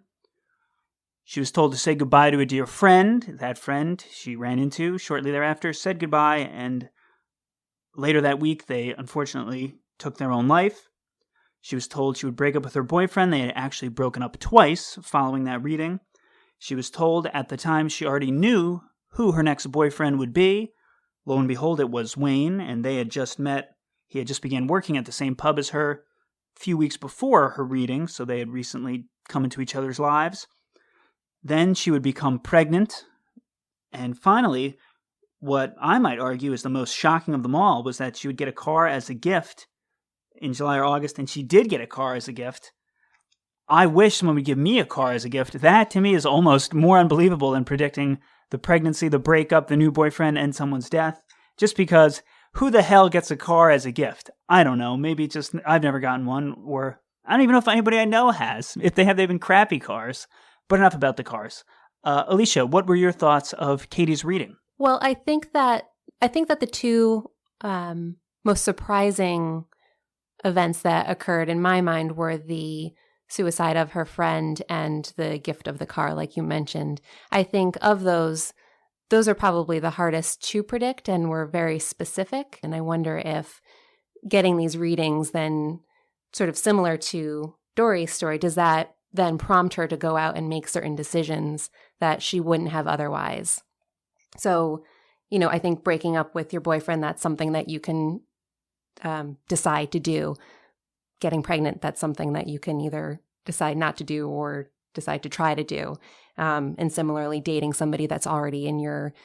S1: She was told to say goodbye to a dear friend. That friend she ran into shortly thereafter said goodbye, and later that week they unfortunately took their own life. She was told she would break up with her boyfriend. They had actually broken up twice following that reading. She was told at the time she already knew who her next boyfriend would be. Lo and behold, it was Wayne, and they had just met. He had just began working at the same pub as her a few weeks before her reading, so they had recently come into each other's lives. Then she would become pregnant. And finally, what I might argue is the most shocking of them all was that she would get a car as a gift in July or August, and she did get a car as a gift. I wish someone would give me a car as a gift. That, to me, is almost more unbelievable than predicting the pregnancy, the breakup, the new boyfriend, and someone's death. Just because, who the hell gets a car as a gift? I don't know. Maybe just, I've never gotten one, or I don't even know if anybody I know has. If they have, they've been crappy cars. But enough about the cars. Alicia, what were your thoughts of Katie's reading?
S4: Well, I think that the two most surprising events that occurred in my mind were the suicide of her friend and the gift of the car, like you mentioned. I think of those are probably the hardest to predict and were very specific. And I wonder if getting these readings then, sort of similar to Dori's story, does that then prompt her to go out and make certain decisions that she wouldn't have otherwise? So, I think breaking up with your boyfriend, that's something that you can decide to do. Getting pregnant, that's something that you can either decide not to do or decide to try to do. And similarly, dating somebody that's already in your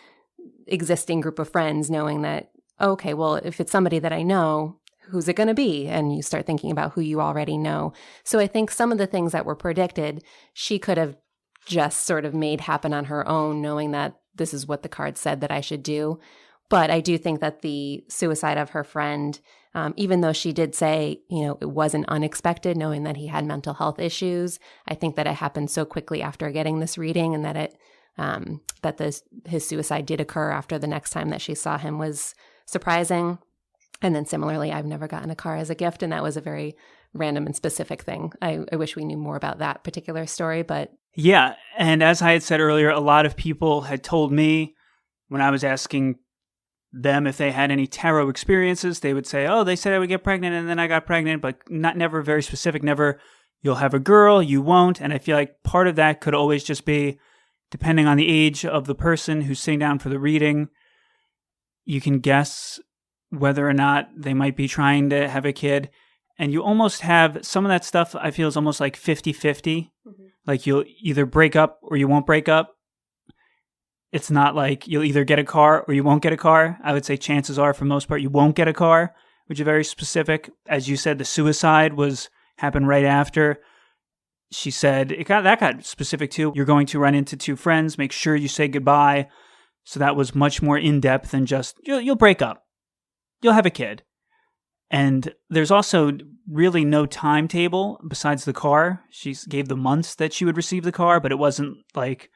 S4: existing group of friends, knowing that, okay, well, if it's somebody that I know, who's it going to be? And you start thinking about who you already know. So I think some of the things that were predicted, she could have just sort of made happen on her own, knowing that this is what the card said that I should do. But I do think that the suicide of her friend, even though she did say, it wasn't unexpected, knowing that he had mental health issues, I think that it happened so quickly after getting this reading, and that his suicide did occur after the next time that she saw him was surprising. And then similarly, I've never gotten a car as a gift, and that was a very random and specific thing. I wish we knew more about that particular story, but...
S1: Yeah, and as I had said earlier, a lot of people had told me when I was asking them if they had any tarot experiences, they would say, oh, they said I would get pregnant, and then I got pregnant, but never very specific, never, you'll have a girl, you won't. And I feel like part of that could always just be, depending on the age of the person who's sitting down for the reading, you can guess whether or not they might be trying to have a kid. And you almost have some of that stuff, I feel, is almost like 50-50. Mm-hmm. Like you'll either break up or you won't break up. It's not like you'll either get a car or you won't get a car. I would say chances are, for the most part, you won't get a car, which is very specific. As you said, the suicide happened right after. She said that got specific too. You're going to run into 2 friends. Make sure you say goodbye. So that was much more in depth than just you'll break up. You'll have a kid. And there's also really no timetable besides the car. She gave the months that she would receive the car, but it wasn't like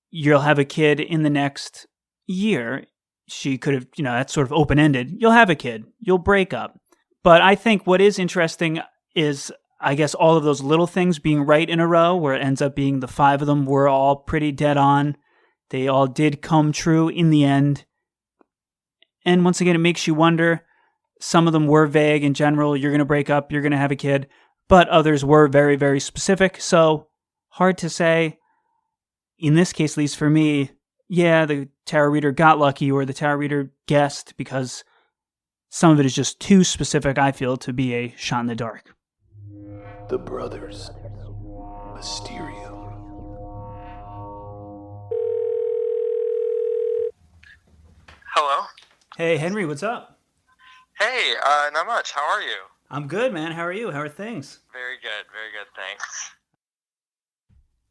S1: you'll have a kid in the next year. She could have, that's sort of open-ended. You'll have a kid. You'll break up. But I think what is interesting is, I guess, all of those little things being right in a row, where it ends up being the 5 of them were all pretty dead on. They all did come true in the end. And once again, it makes you wonder. Some of them were vague in general. You're going to break up, you're going to have a kid. But others were very, very specific. So hard to say. In this case, at least for me, yeah, the tarot reader got lucky or the tarot reader guessed, because some of it is just too specific, I feel, to be a shot in the dark.
S11: The brothers. Mysterium.
S17: Hello?
S1: Hey, Henry, what's up?
S17: Hey, not much. How are you?
S1: I'm good, man. How are you? How are things?
S17: Very good, thanks.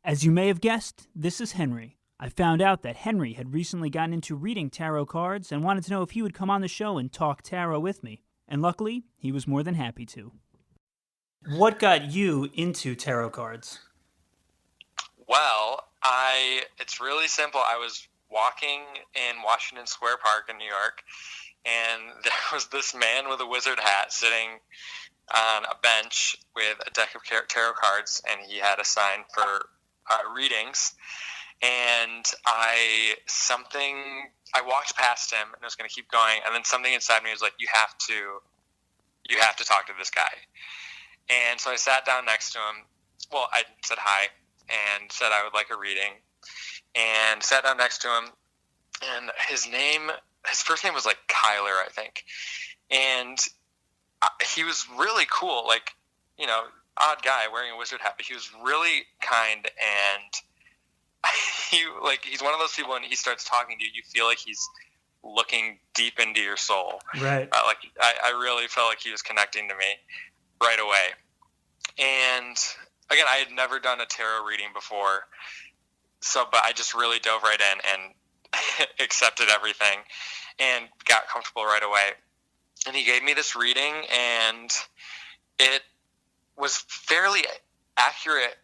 S1: As you may have guessed, this is Henry. I found out that Henry had recently gotten into reading tarot cards and wanted to know if he would come on the show and talk tarot with me. And luckily, he was more than happy to. What got you into tarot cards?
S17: Well, it's really simple. I was walking in Washington Square Park in New York, and there was this man with a wizard hat sitting on a bench with a deck of tarot cards, and he had a sign for readings. And I walked past him, and I was going to keep going, and then something inside me was like, you have to talk to this guy. And so I sat down next to him. Well, I said hi and said I would like a reading, and sat down next to him. And his first name was like Kyler, I think. And he was really cool, like, you know, odd guy wearing a wizard hat, but he was really kind, and he's one of those people when he starts talking to you, you feel like he's looking deep into your soul.
S1: Right.
S17: I really felt like he was connecting to me right away. And again, I had never done a tarot reading before, but I just really dove right in and accepted everything and got comfortable right away. And he gave me this reading, and it was fairly accurate.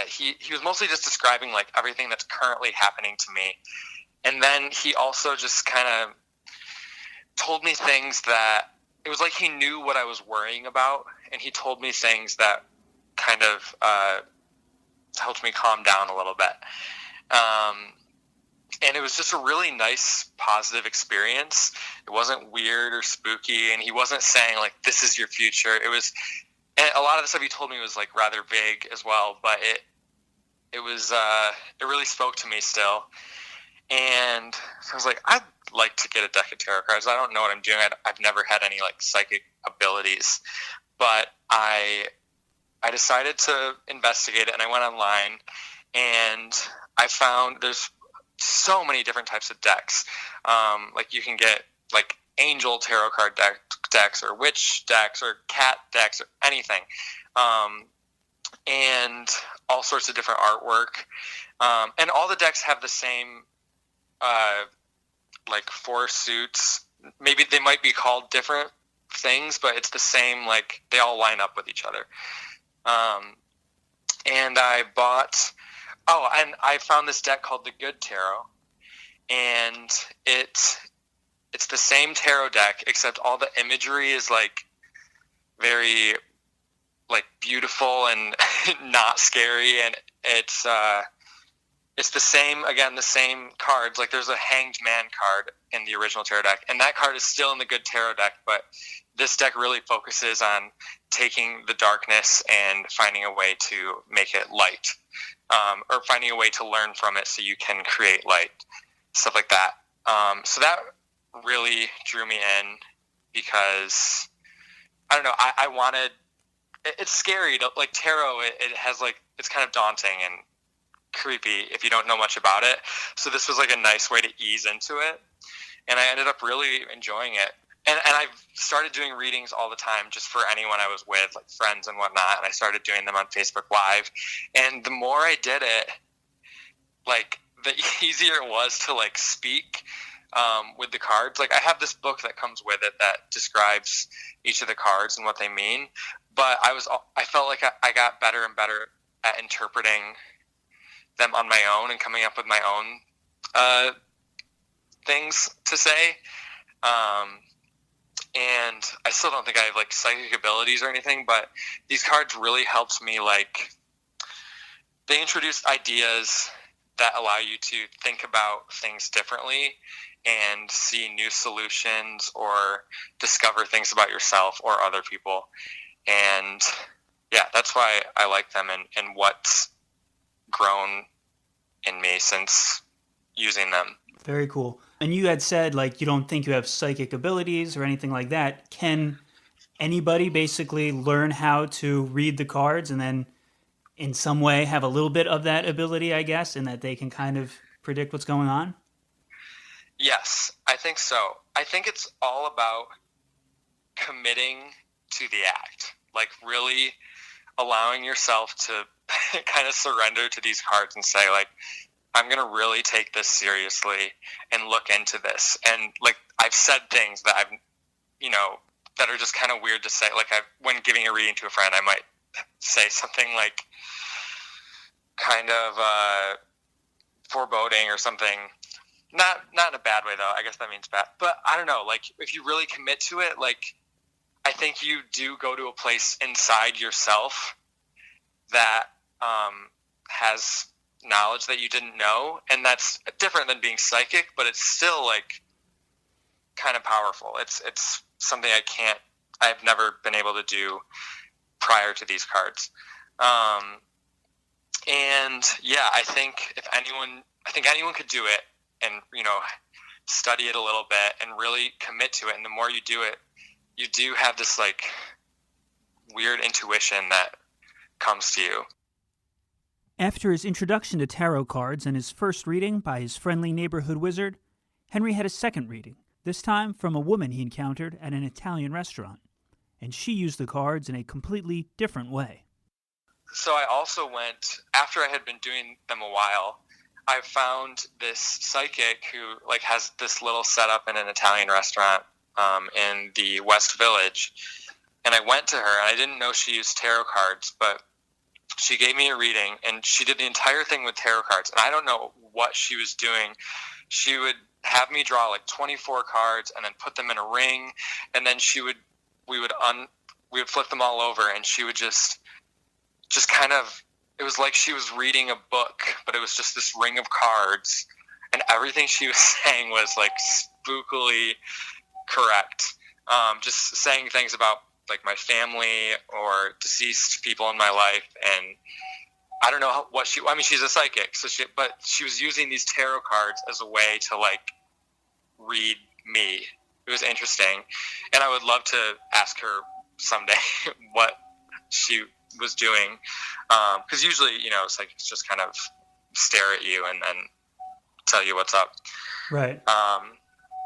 S17: He was mostly just describing like everything that's currently happening to me. And then he also just kind of told me things that it was like he knew what I was worrying about, and he told me things that kind of helped me calm down a little bit. And it was just a really nice, positive experience. It wasn't weird or spooky, and he wasn't saying like, this is your future. It was, and a lot of the stuff he told me was like rather vague as well, but it really spoke to me still. And so I was like, I'd like to get a deck of tarot cards. I don't know what I'm doing. I've never had any like psychic abilities, but I decided to investigate it, and I went online, and I found there's so many different types of decks. Like you can get like angel tarot card decks or witch decks or cat decks or anything. And all sorts of different artwork. And all the decks have the same like 4 suits. Maybe they might be called different things, but it's the same, like they all line up with each other. And I bought and I found this deck called the Good Tarot, and it's the same tarot deck, except all the imagery is like very like beautiful and not scary, and it's the same, again, the same cards. Like there's a Hanged Man card in the original tarot deck, and that card is still in the Good Tarot deck, but this deck really focuses on taking the darkness and finding a way to make it light, or finding a way to learn from it so you can create light, stuff like that. So that really drew me in because, I don't know, I wanted, it's scary to, like tarot, it has like, it's kind of daunting and creepy if you don't know much about it. So this was like a nice way to ease into it, and I ended up really enjoying it. And I've started doing readings all the time just for anyone I was with, like friends and whatnot, and I started doing them on Facebook Live. And the more I did it, like the easier it was to like speak with the cards. Like I have this book that comes with it that describes each of the cards and what they mean, but I felt like I got better and better at interpreting them on my own and coming up with my own things to say. And I still don't think I have like psychic abilities or anything, but these cards really helped me. Like they introduced ideas that allow you to think about things differently and see new solutions or discover things about yourself or other people. And yeah, that's why I like them and what's grown in me since using them.
S1: Very cool. And you had said, like, you don't think you have psychic abilities or anything like that. Can anybody basically learn how to read the cards and then in some way have a little bit of that ability, I guess, and that they can kind of predict what's going on?
S17: Yes, I think so. I think it's all about committing to the act, like really allowing yourself to kind of surrender to these cards and say, like, I'm going to really take this seriously and look into this. And like, I've said things that I've, that are just kind of weird to say. Like, when giving a reading to a friend, I might say something like kind of foreboding or something. Not in a bad way, though. I guess that means bad. But I don't know. Like, if you really commit to it, like, I think you do go to a place inside yourself that has knowledge that you didn't know. And that's different than being psychic, but it's still, like, kind of powerful. It's something I've never been able to do prior to these cards. And yeah, I think anyone could do it and, study it a little bit and really commit to it. And the more you do it, you do have this like weird intuition that comes to you.
S1: After his introduction to tarot cards and his first reading by his friendly neighborhood wizard, Henry had a second reading, this time from a woman he encountered at an Italian restaurant. And she used the cards in a completely different way.
S17: So I also went, after I had been doing them a while, I found this psychic who like has this little setup in an Italian restaurant in the West Village. And I went to her, and I didn't know she used tarot cards, but she gave me a reading, and she did the entire thing with tarot cards. And I don't know what she was doing. She would have me draw like 24 cards and then put them in a ring, and then we would flip them all over, and she would just kind of, it was like she was reading a book, but it was just this ring of cards, and everything she was saying was like spookily correct. Just saying things about like my family or deceased people in my life, and I don't know what she's a psychic, so but she was using these tarot cards as a way to like read me. It was interesting, and I would love to ask her someday what she was doing, because usually, psychics just kind of stare at you and tell you what's up.
S1: Right.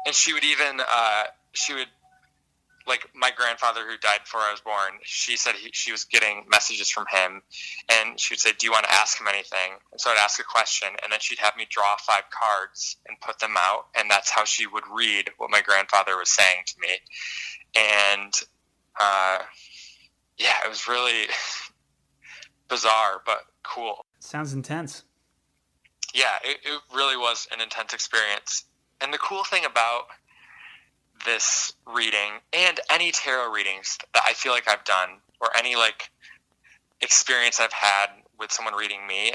S17: And she would even, like my grandfather who died before I was born, she said she was getting messages from him, and she would say, do you want to ask him anything? And so I'd ask a question, and then she'd have me draw 5 cards and put them out, and that's how she would read what my grandfather was saying to me. And yeah, it was really bizarre, but cool.
S1: Sounds intense.
S17: Yeah, it really was an intense experience. And the cool thing about this reading and any tarot readings that I feel like I've done, or any like experience I've had with someone reading me,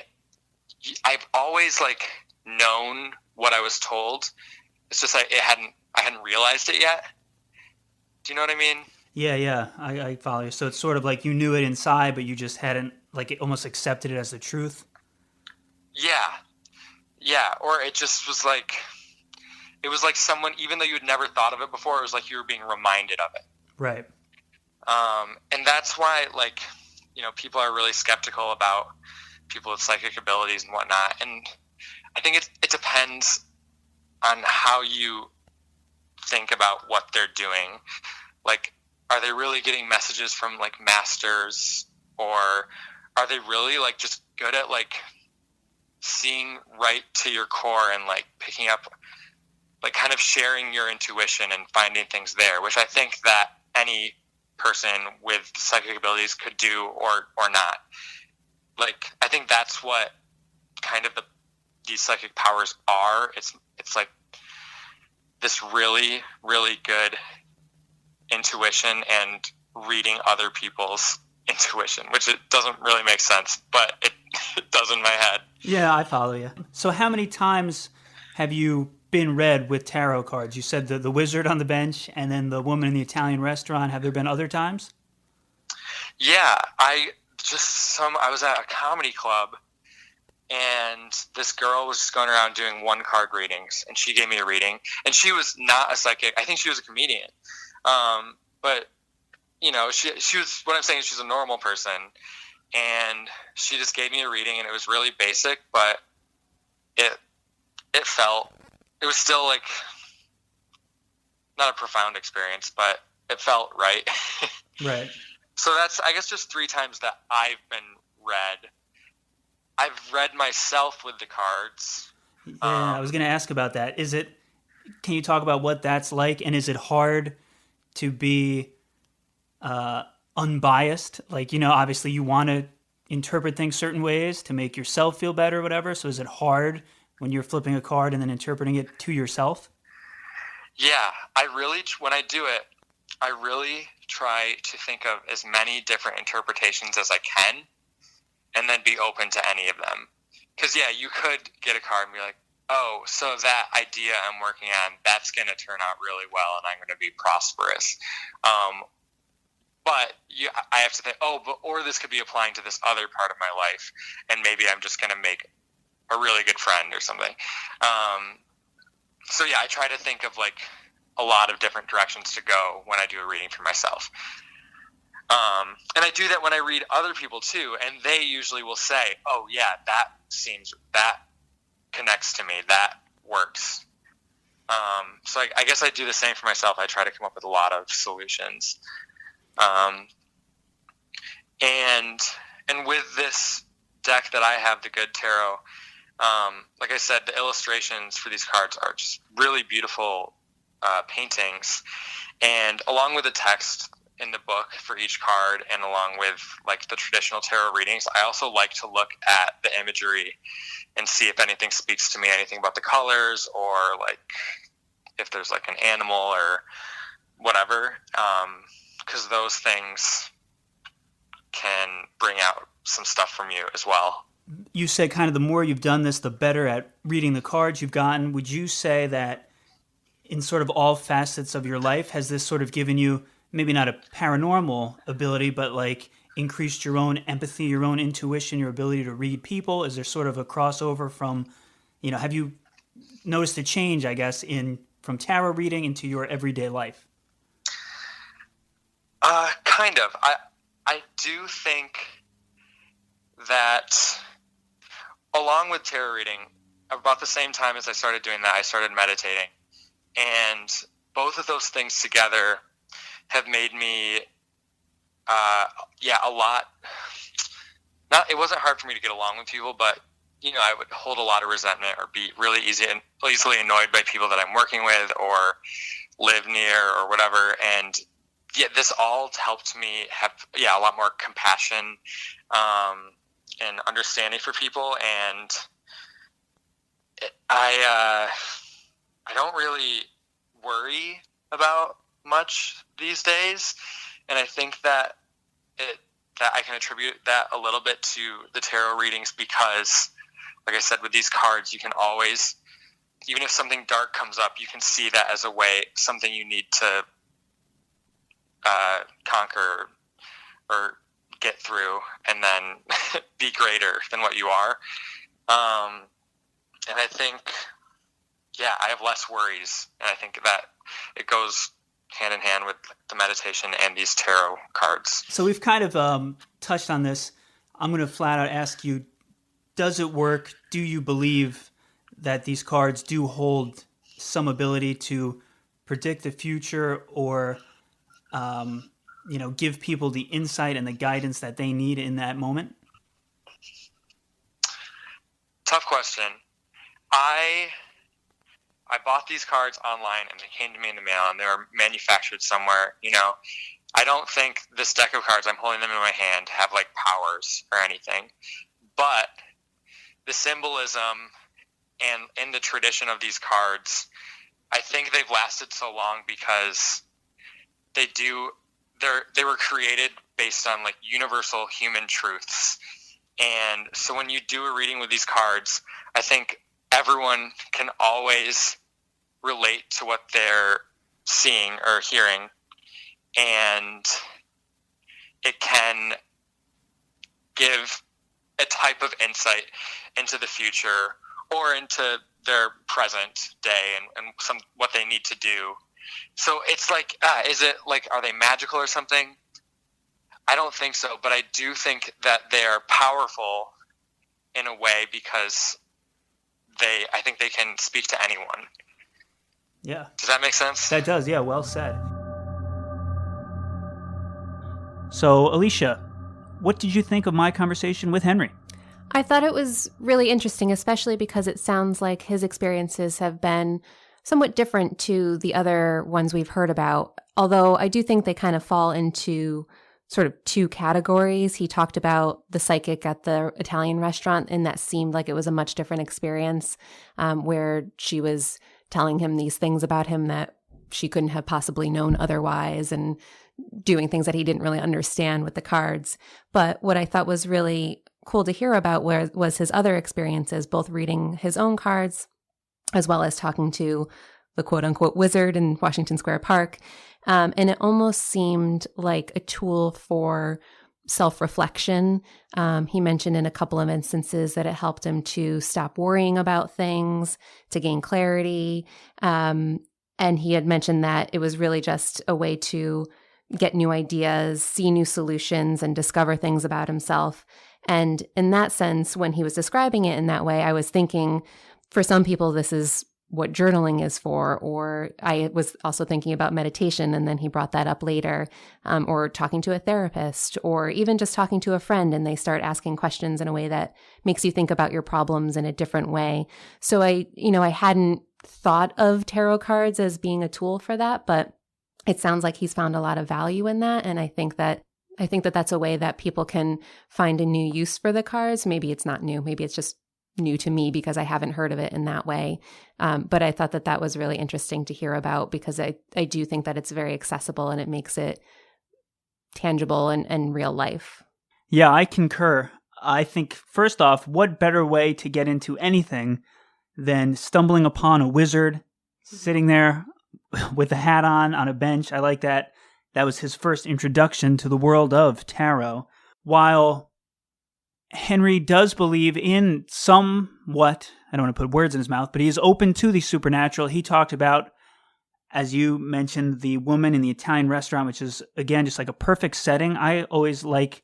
S17: I've always like known what I was told. It's just I hadn't realized it yet. Do you know what I mean?
S1: Yeah, I follow you. So it's sort of like you knew it inside, but you just hadn't, like, it almost accepted it as the truth.
S17: Yeah. Or it just was like, it was like someone, even though you'd never thought of it before, it was like you were being reminded of it.
S1: Right.
S17: And that's why, like, people are really skeptical about people with psychic abilities and whatnot. And I think it depends on how you think about what they're doing. Like, are they really getting messages from like masters, or are they really like just good at like seeing right to your core and like picking up, like kind of sharing your intuition and finding things there, which I think that any person with psychic abilities could do or not. Like, I think that's what kind of these psychic powers are. It's like this really, really good intuition and reading other people's intuition, which it doesn't really make sense, but it does in my head.
S1: Yeah, I follow you. So how many times have you been read with tarot cards? You said the wizard on the bench and then the woman in the Italian restaurant. Have there been other times?
S17: Yeah, I was at a comedy club, and this girl was just going around doing one card readings, and she gave me a reading, and she was not a psychic. I think she was a comedian. But you know, she was, what I'm saying is she's a normal person, and she just gave me a reading, and it was really basic, but it was still like not a profound experience, but it felt right.
S1: Right.
S17: So that's, I guess, just 3 times that I've been read. I've read myself with the cards.
S1: Yeah, I was going to ask about that. Can you talk about what that's like, and is it hard to be unbiased? Like, you know, obviously you want to interpret things certain ways to make yourself feel better or whatever, so is it hard when you're flipping a card and then interpreting it to yourself?
S17: Yeah, when I do it, I really try to think of as many different interpretations as I can, and then be open to any of them. Because, yeah, you could get a card and be like, oh, so that idea I'm working on, that's going to turn out really well, and I'm going to be prosperous. But I have to think, or this could be applying to this other part of my life, and maybe I'm just going to make a really good friend or something. So, yeah, I try to think of, like, a lot of different directions to go when I do a reading for myself. And I do that when I read other people too, and they usually will say, oh yeah, that connects to me, that works. So I guess I do the same for myself. I try to come up with a lot of solutions. And with this deck that I have, the Good Tarot, like I said, the illustrations for these cards are just really beautiful paintings, and along with the text in the book for each card, and along with like the traditional tarot readings, I also like to look at the imagery and see if anything speaks to me, anything about the colors, or like if there's like an animal or whatever, because those things can bring out some stuff from you as well.
S1: You said kind of the more you've done this, the better at reading the cards you've gotten. Would you say that in sort of all facets of your life, has this sort of given you maybe not a paranormal ability, but like increased your own empathy, your own intuition, your ability to read people? Is there sort of a crossover from, you know, have you noticed a change, I guess, from tarot reading into your everyday life?
S17: Kind of. I do think that along with tarot reading, about the same time as I started doing that, I started meditating. And both of those things together have made me, a lot. It wasn't hard for me to get along with people, but you know, I would hold a lot of resentment or be really easily annoyed by people that I'm working with or live near or whatever. And yeah, this all helped me have a lot more compassion and understanding for people. And I don't really worry about much these days, and I think that I can attribute that a little bit to the tarot readings, because like I said, with these cards, you can always, even if something dark comes up, you can see that as a way, something you need to conquer or get through, and then be greater than what you are. And I think, I have less worries, and I think that it goes hand in hand with the meditation and these tarot cards.
S1: So we've kind of touched on this. I'm going to flat out ask you, does it work? Do you believe that these cards do hold some ability to predict the future, or give people the insight and the guidance that they need in that moment?
S17: Tough question. I bought these cards online, and they came to me in the mail, and they were manufactured somewhere. You know, I don't think this deck of cards, I'm holding them in my hand, have like powers or anything. But the symbolism and in the tradition of these cards, I think they've lasted so long because they do they were created based on like universal human truths. And so when you do a reading with these cards, I think everyone can always relate to what they're seeing or hearing, and it can give a type of insight into the future or into their present day and what they need to do. So it's like, is it like, are they magical or something? I don't think so, but I do think that they are powerful in a way because I think they can speak to anyone.
S1: Yeah.
S17: Does that make sense?
S1: That does, yeah, well said. So, Alicia, what did you think of my conversation with Henry?
S4: I thought it was really interesting, especially because it sounds like his experiences have been somewhat different to the other ones we've heard about. Although I do think they kind of fall into sort of two categories. He talked about the psychic at the Italian restaurant, and that seemed like it was a much different experience, where she was telling him these things about him that she couldn't have possibly known otherwise, and doing things that he didn't really understand with the cards. But what I thought was really cool to hear about was his other experiences, both reading his own cards as well as talking to the quote-unquote wizard in Washington Square Park. And it almost seemed like a tool for self-reflection. He mentioned in a couple of instances that it helped him to stop worrying about things, to gain clarity. And he had mentioned that it was really just a way to get new ideas, see new solutions, and discover things about himself. And in that sense, when he was describing it in that way, I was thinking, for some people, this is what journaling is for, or I was also thinking about meditation, and then he brought that up later, or talking to a therapist, or even just talking to a friend, and they start asking questions in a way that makes you think about your problems in a different way. So I hadn't thought of tarot cards as being a tool for that, but it sounds like he's found a lot of value in that, and I think that that's a way that people can find a new use for the cards. Maybe it's not new, maybe it's just new to me because I haven't heard of it in that way. But I thought that was really interesting to hear about, because I do think that it's very accessible and it makes it tangible and real life.
S1: Yeah, I concur. I think, first off, what better way to get into anything than stumbling upon a wizard sitting there with a hat on a bench. I like that. That was his first introduction to the world of tarot. While Henry does believe in somewhat, I don't want to put words in his mouth, but he is open to the supernatural. He talked about, as you mentioned, the woman in the Italian restaurant, which is, again, just like a perfect setting. I always like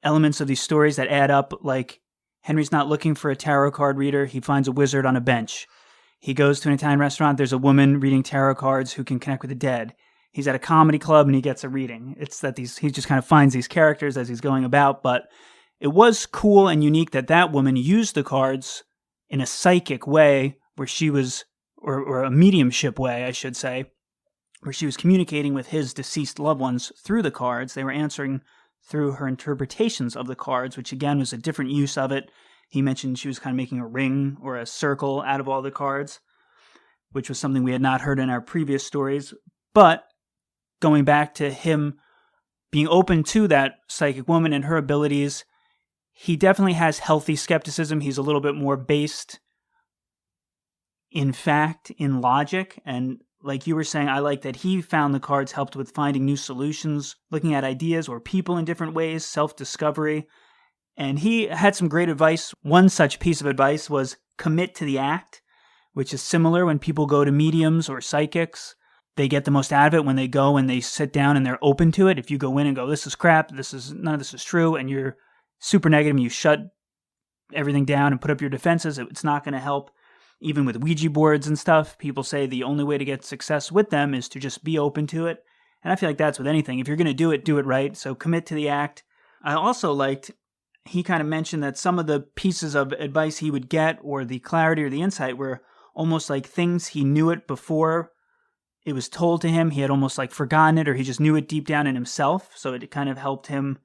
S1: elements of these stories that add up, like Henry's not looking for a tarot card reader. He finds a wizard on a bench. He goes to an Italian restaurant. There's a woman reading tarot cards who can connect with the dead. He's at a comedy club and he gets a reading. It's that he just kind of finds these characters as he's going about, but it was cool and unique that woman used the cards in a psychic way, where she was, or a mediumship way, I should say, where she was communicating with his deceased loved ones through the cards. They were answering through her interpretations of the cards, which again was a different use of it. He mentioned she was kind of making a ring or a circle out of all the cards, which was something we had not heard in our previous stories. But going back to him being open to that psychic woman and her abilities, he definitely has healthy skepticism. He's a little bit more based in fact, in logic. And like you were saying, I like that he found the cards helped with finding new solutions, looking at ideas or people in different ways, self-discovery. And he had some great advice. One such piece of advice was commit to the act, which is similar when people go to mediums or psychics. They get the most out of it when they go and they sit down and they're open to it. If you go in and go, this is crap, none of this is true, and you're super negative and you shut everything down and put up your defenses, it's not going to help. Even with Ouija boards and stuff, people say the only way to get success with them is to just be open to it. And I feel like that's with anything. If you're going to do it right. So commit to the act. I also liked, he kind of mentioned that some of the pieces of advice he would get, or the clarity or the insight, were almost like things he knew it before it was told to him. He had almost like forgotten it, or he just knew it deep down in himself. So it kind of helped him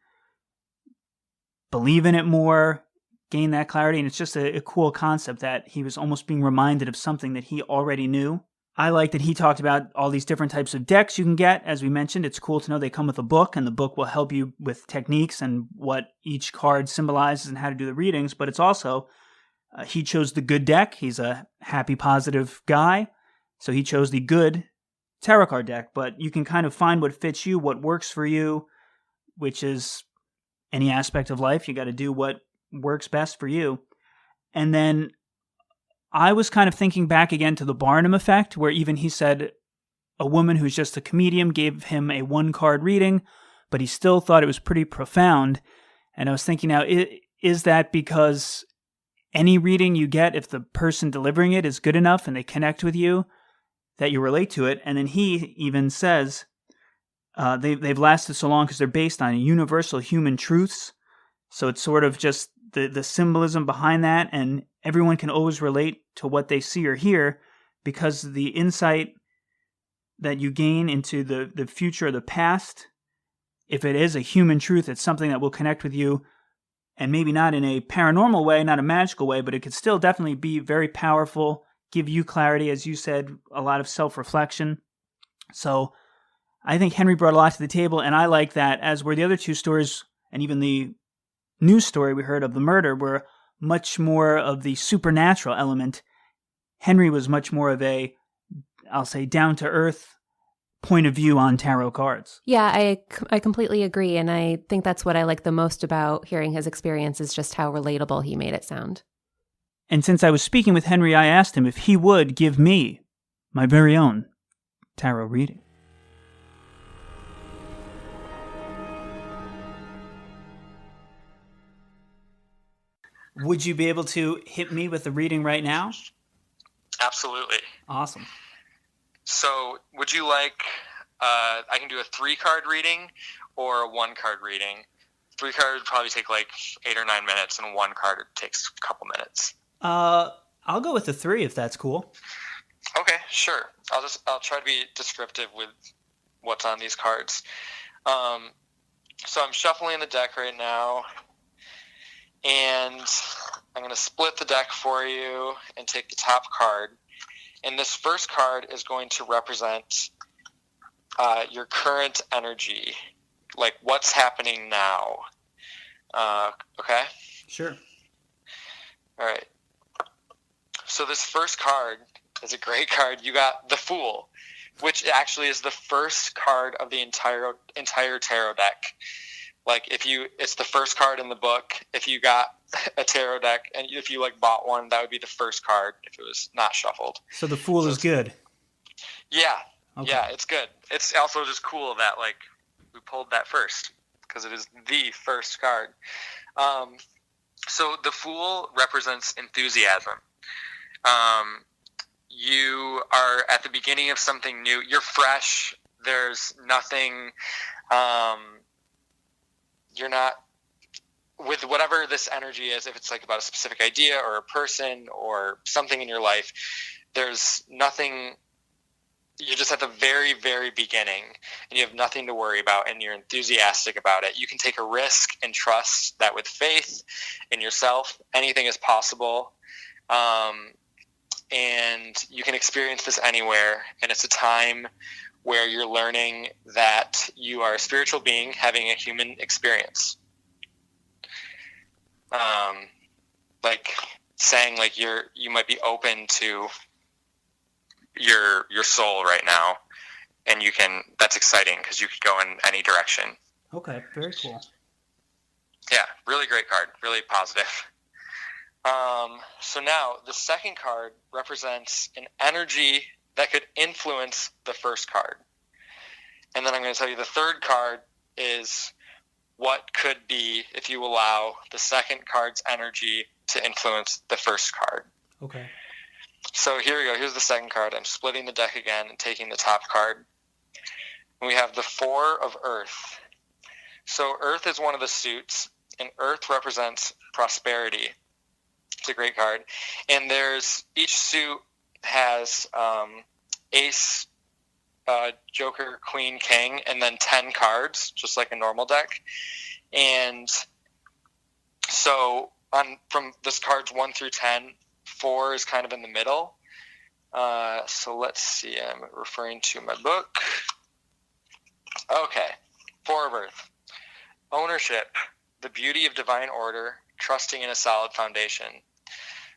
S1: believe in it more, gain that clarity. And it's just a cool concept that he was almost being reminded of something that he already knew. I like that he talked about all these different types of decks you can get. As we mentioned, it's cool to know they come with a book, and the book will help you with techniques and what each card symbolizes and how to do the readings. But it's also, he chose the good deck. He's a happy, positive guy. So he chose the good tarot card deck. But you can kind of find what fits you, what works for you, which is any aspect of life. You got to do what works best for you. And then I was kind of thinking back again to the Barnum effect, where even he said a woman who's just a comedian gave him a 1-card reading, but he still thought it was pretty profound. And I was thinking now, is that because any reading you get, if the person delivering it is good enough and they connect with you, that you relate to it? And then he even says they've lasted so long because they're based on universal human truths. So it's sort of just the symbolism behind that, and everyone can always relate to what they see or hear because the insight that you gain into the future or the past, if it is a human truth, it's something that will connect with you, and maybe not in a paranormal way, not a magical way, but it could still definitely be very powerful, give you clarity, as you said, a lot of self-reflection. So I think Henry brought a lot to the table, and I like that, as were the other two stories, and even the news story we heard of the murder, were much more of the supernatural element. Henry was much more of a, I'll say, down-to-earth point of view on tarot cards.
S4: Yeah, I completely agree, and I think that's what I like the most about hearing his experience, is just how relatable he made it sound.
S1: And since I was speaking with Henry, I asked him if he would give me my very own tarot reading. Would you be able to hit me with the reading right now?
S17: Absolutely.
S1: Awesome.
S17: So, would you like, I can do a 3-card reading or a 1-card reading. 3-card would probably take like 8 or 9 minutes, and 1 card takes a couple minutes.
S1: I'll go with the 3 if that's cool.
S17: Okay, sure. I'll try to be descriptive with what's on these cards. So I'm shuffling the deck right now, and I'm going to split the deck for you and take the top card. And this first card is going to represent your current energy, like what's happening now. Okay?
S1: Sure.
S17: All right. So this first card is a great card. You got the Fool, which actually is the first card of the entire tarot deck. Like, it's the first card in the book. If you got a tarot deck and if you bought one, that would be the first card if it was not shuffled.
S1: So the Fool is good.
S17: Yeah.
S1: Okay.
S17: Yeah, it's good. It's also just cool that we pulled that first, because it is the first card. So the Fool represents enthusiasm. You are at the beginning of something new. You're fresh. There's nothing. You're not, with whatever this energy is, if it's about a specific idea or a person or something in your life, there's nothing. You're just at the very, very beginning, and you have nothing to worry about, and you're enthusiastic about it. You can take a risk and trust that with faith in yourself, anything is possible. And you can experience this anywhere, and it's a time where you're learning that you are a spiritual being having a human experience. Saying you might be open to your soul right now, and that's exciting because you could go in any direction.
S1: Okay, very cool.
S17: Yeah, really great card, really positive. So now the second card represents an energy that could influence the first card. And then I'm going to tell you the third card is what could be if you allow the second card's energy to influence the first card.
S1: Okay.
S17: So here we go. Here's the second card. I'm splitting the deck again and taking the top card. And we have the Four of Earth. So Earth is one of the suits, and Earth represents prosperity. It's a great card. And each suit has Ace, Joker, Queen, King, and then 10 cards, just like a normal deck. And so from this cards 1 through 10, 4 is kind of in the middle. So let's see. I'm referring to my book. Okay. 4 of Earth. Ownership, the beauty of divine order, trusting in a solid foundation.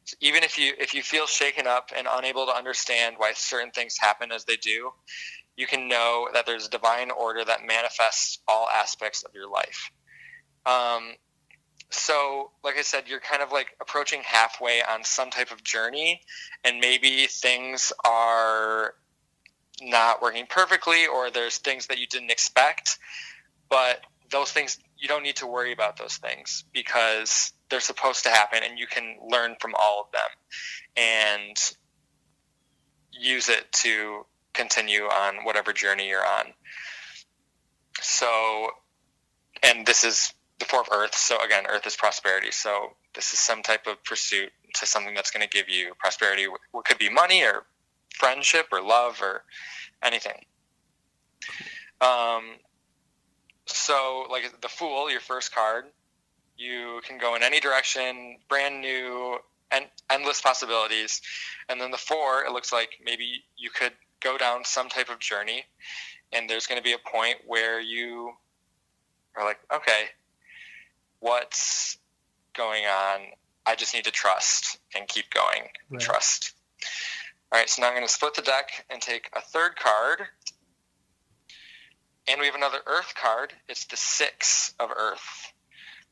S17: So even if you feel shaken up and unable to understand why certain things happen as they do, you can know that there's a divine order that manifests all aspects of your life. So, like I said, you're kind of like approaching halfway on some type of journey, and maybe things are not working perfectly, or there's things that you didn't expect, but those things, you don't need to worry about those things because they're supposed to happen, and you can learn from all of them and use it to continue on whatever journey you're on. So, and this is the 4 of Earth. So again, Earth is prosperity. So this is some type of pursuit to something that's going to give you prosperity. What could be money or friendship or love or anything. So like the Fool, your first card, you can go in any direction, brand new and endless possibilities. And then the 4, it looks like maybe you could go down some type of journey, and there's going to be a point where you are like, okay, what's going on? I just need to trust and keep going. Right. Trust. All right, so now I'm going to split the deck and take a 3rd card. And we have another Earth card. It's the 6 of Earth.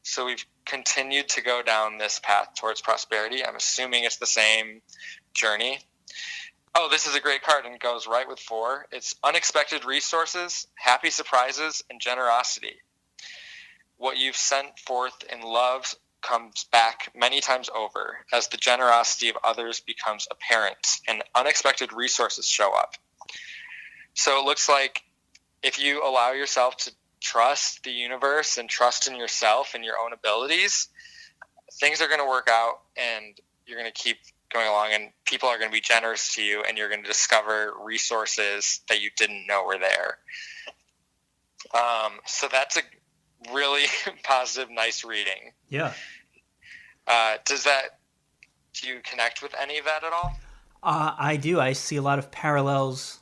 S17: So we've continued to go down this path towards prosperity. I'm assuming it's the same journey. Oh, this is a great card and goes right with 4. It's unexpected resources, happy surprises, and generosity. What you've sent forth in love comes back many times over as the generosity of others becomes apparent and unexpected resources show up. So it looks like if you allow yourself to trust the universe and trust in yourself and your own abilities, things are going to work out and you're going to keep going along, and people are going to be generous to you, and you're going to discover resources that you didn't know were there. So that's a really positive, nice reading.
S1: Yeah.
S17: Do you connect with any of that at all?
S1: I do. I see a lot of parallels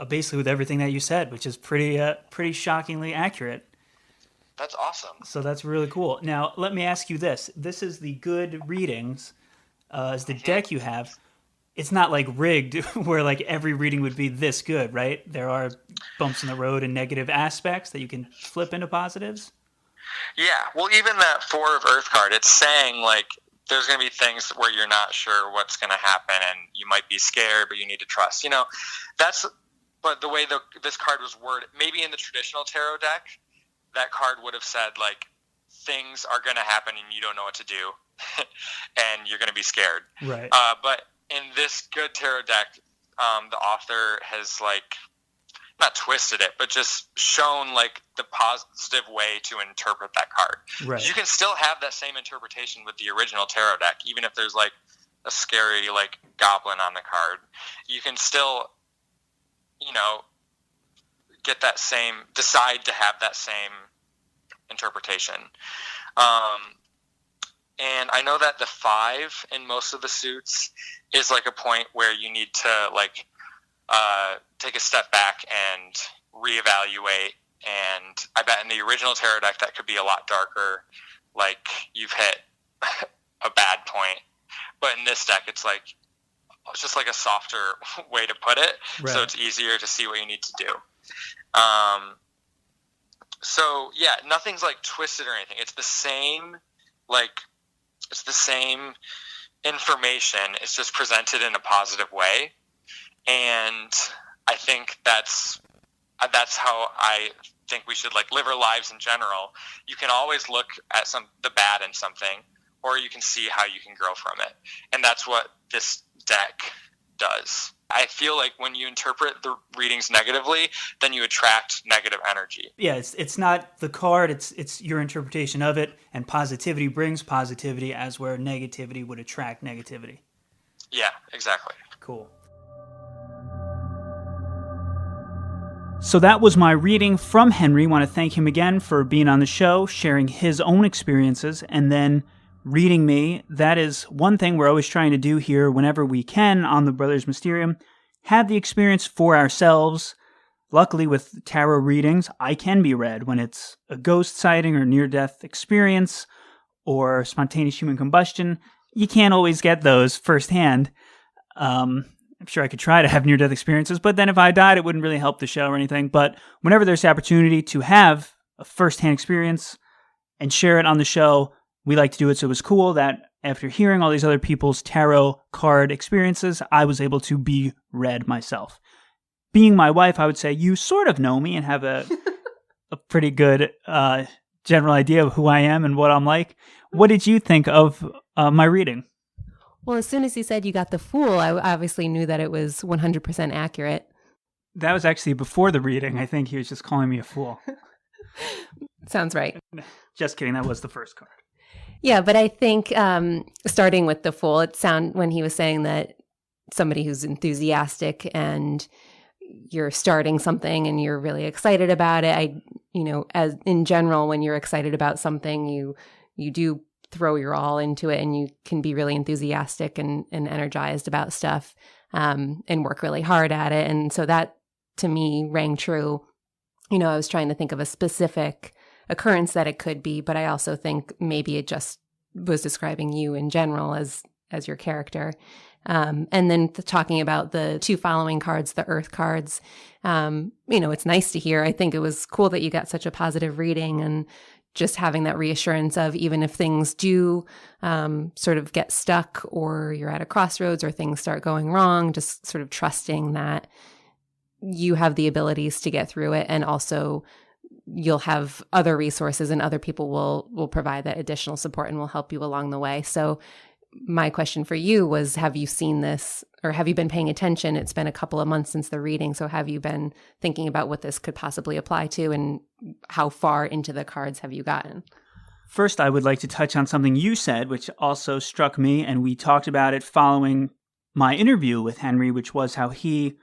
S1: basically with everything that you said, which is pretty shockingly accurate.
S17: That's awesome.
S1: So that's really cool. Now, let me ask you this. This is the good readings, is the deck you have. It's not like rigged where like every reading would be this good, right? There are bumps in the road and negative aspects that you can flip into positives.
S17: Yeah. Well, even that 4 of Earth card, it's saying like there's going to be things where you're not sure what's going to happen and you might be scared, but you need to trust. You know, but the way this card was worded, maybe in the traditional tarot deck, that card would have said like things are going to happen and you don't know what to do and you're going to be scared.
S1: Right.
S17: But in this good tarot deck, the author has like not twisted it, but just shown like the positive way to interpret that card.
S1: Right.
S17: You can still have that same interpretation with the original tarot deck, even if there's like a scary like goblin on the card. You can still, you know, get that same, decide to have that same interpretation. And I know that the 5 in most of the suits is like a point where you need to like take a step back and reevaluate. And I bet in the original tarot deck that could be a lot darker, like you've hit a bad point. But in this deck, it's just like a softer way to put it, right. So it's easier to see what you need to do. So yeah, nothing's like twisted or anything. It's the same, it's the same information. It's just presented in a positive way, and I think that's how I think we should like live our lives in general. You can always look at the bad in something, or you can see how you can grow from it, and that's what this deck does. I feel like when you interpret the readings negatively, then you attract negative energy.
S1: Yeah, it's not the card, it's your interpretation of it, and positivity brings positivity, as where negativity would attract negativity.
S17: Yeah, exactly.
S1: Cool. So that was my reading from Henry. I want to thank him again for being on the show, sharing his own experiences, and then reading me. That is one thing we're always trying to do here whenever we can on the Brothers Mysterium. Have the experience for ourselves. Luckily, with tarot readings, I can be read when it's a ghost sighting or near-death experience or spontaneous human combustion. You can't always get those firsthand. I'm sure I could try to have near-death experiences, but then if I died, it wouldn't really help the show or anything. But whenever there's the opportunity to have a first-hand experience and share it on the show, we like to do it. So it was cool that after hearing all these other people's tarot card experiences, I was able to be read myself. Being my wife, I would say you sort of know me and have a pretty good general idea of who I am and what I'm like. What did you think of my reading?
S4: Well, as soon as he said you got the Fool, I obviously knew that it was 100% accurate.
S1: That was actually before the reading. I think he was just calling me a fool.
S4: Sounds right.
S1: Just kidding. That was the first card.
S4: Yeah, but I think starting with the Fool, when he was saying that somebody who's enthusiastic and you're starting something and you're really excited about it. As in general, when you're excited about something, you do throw your all into it, and you can be really enthusiastic and energized about stuff, and work really hard at it. And so that to me rang true. I was trying to think of a specific occurrence that it could be, but I also think maybe it just was describing you in general as your character. And then talking about the two following cards, the Earth cards, it's nice to hear. I think it was cool that you got such a positive reading, and just having that reassurance of even if things do sort of get stuck or you're at a crossroads or things start going wrong, just sort of trusting that you have the abilities to get through it, and also you'll have other resources and other people will provide that additional support and will help you along the way. So my question for you was, have you seen this, or have you been paying attention? It's been a couple of months since the reading, so have you been thinking about what this could possibly apply to, and how far into the cards have you gotten?
S1: First, I would like to touch on something you said, which also struck me, and we talked about it following my interview with Henry, which was how he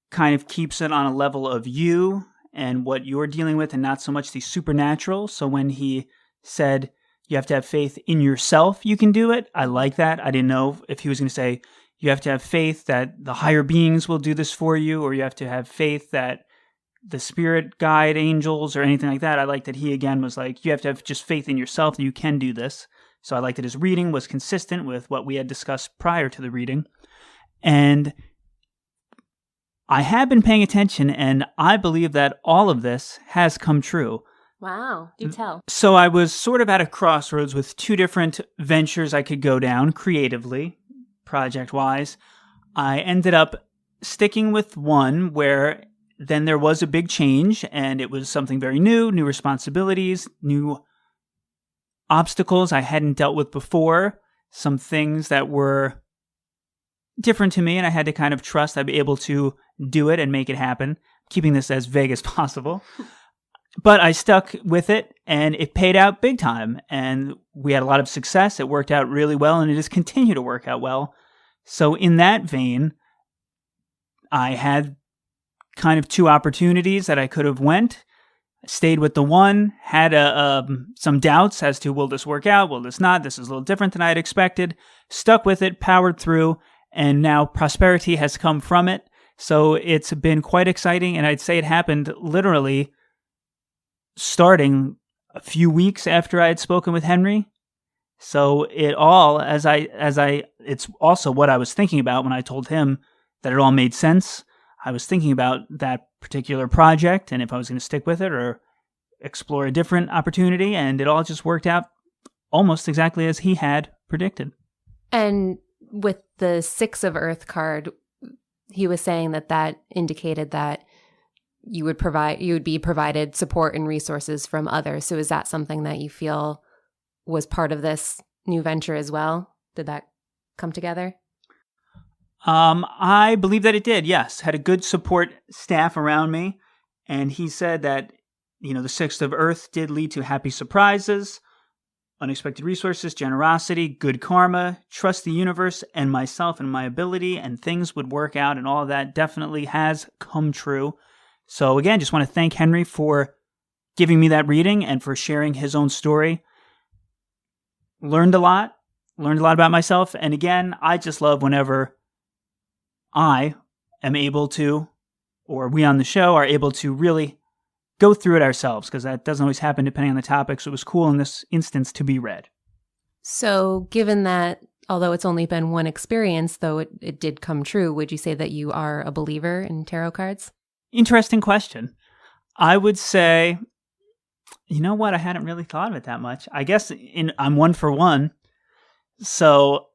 S1: kind of keeps it on a level of you and what you're dealing with, and not so much the supernatural. So when he said you have to have faith in yourself, you can do it, I like that. I didn't know if he was going to say you have to have faith that the higher beings will do this for you, or you have to have faith that the spirit guide angels or anything like that. I like that he again was like, you have to have just faith in yourself that you can do this. So I like that his reading was consistent with what we had discussed prior to the reading. And I have been paying attention, and I believe that all of this has come true.
S4: Wow, do tell.
S1: So I was sort of at a crossroads with two different ventures I could go down creatively, project-wise. I ended up sticking with one where then there was a big change, and it was something very new responsibilities, new obstacles I hadn't dealt with before, some things that were different to me, and I had to kind of trust I'd be able to do it and make it happen, keeping this as vague as possible. But I stuck with it, and it paid out big time, and we had a lot of success. It worked out really well, and it has continued to work out well. So in that vein, I had kind of two opportunities that I could have went, stayed with the one, had some doubts as to, will this work out, will this not, this is a little different than I had expected, stuck with it, powered through, and now prosperity has come from it. So it's been quite exciting, and I'd say it happened literally starting a few weeks after I had spoken with Henry. So it all, it's also what I was thinking about when I told him that it all made sense. I was thinking about that particular project and if I was going to stick with it or explore a different opportunity, and it all just worked out almost exactly as he had predicted.
S4: And with the Six of Earth card, he was saying that indicated that you would be provided support and resources from others. So is that something that you feel was part of this new venture as well? Did that come together?
S1: I believe that it did, yes. Had a good support staff around me. And he said that, the Sixth of Earth did lead to happy surprises, unexpected resources, generosity, good karma, trust the universe and myself and my ability, and things would work out, and all of that definitely has come true. So again, just want to thank Henry for giving me that reading and for sharing his own story. learned a lot about myself. And again, I just love whenever I am able to, or we on the show are able to really go through it ourselves, because that doesn't always happen depending on the topic. So it was cool in this instance to be read.
S4: So given that, although it's only been one experience, though it did come true, would you say that you are a believer in tarot cards?
S1: Interesting question. I would say, you know what? I hadn't really thought of it that much. I guess I'm one for one. So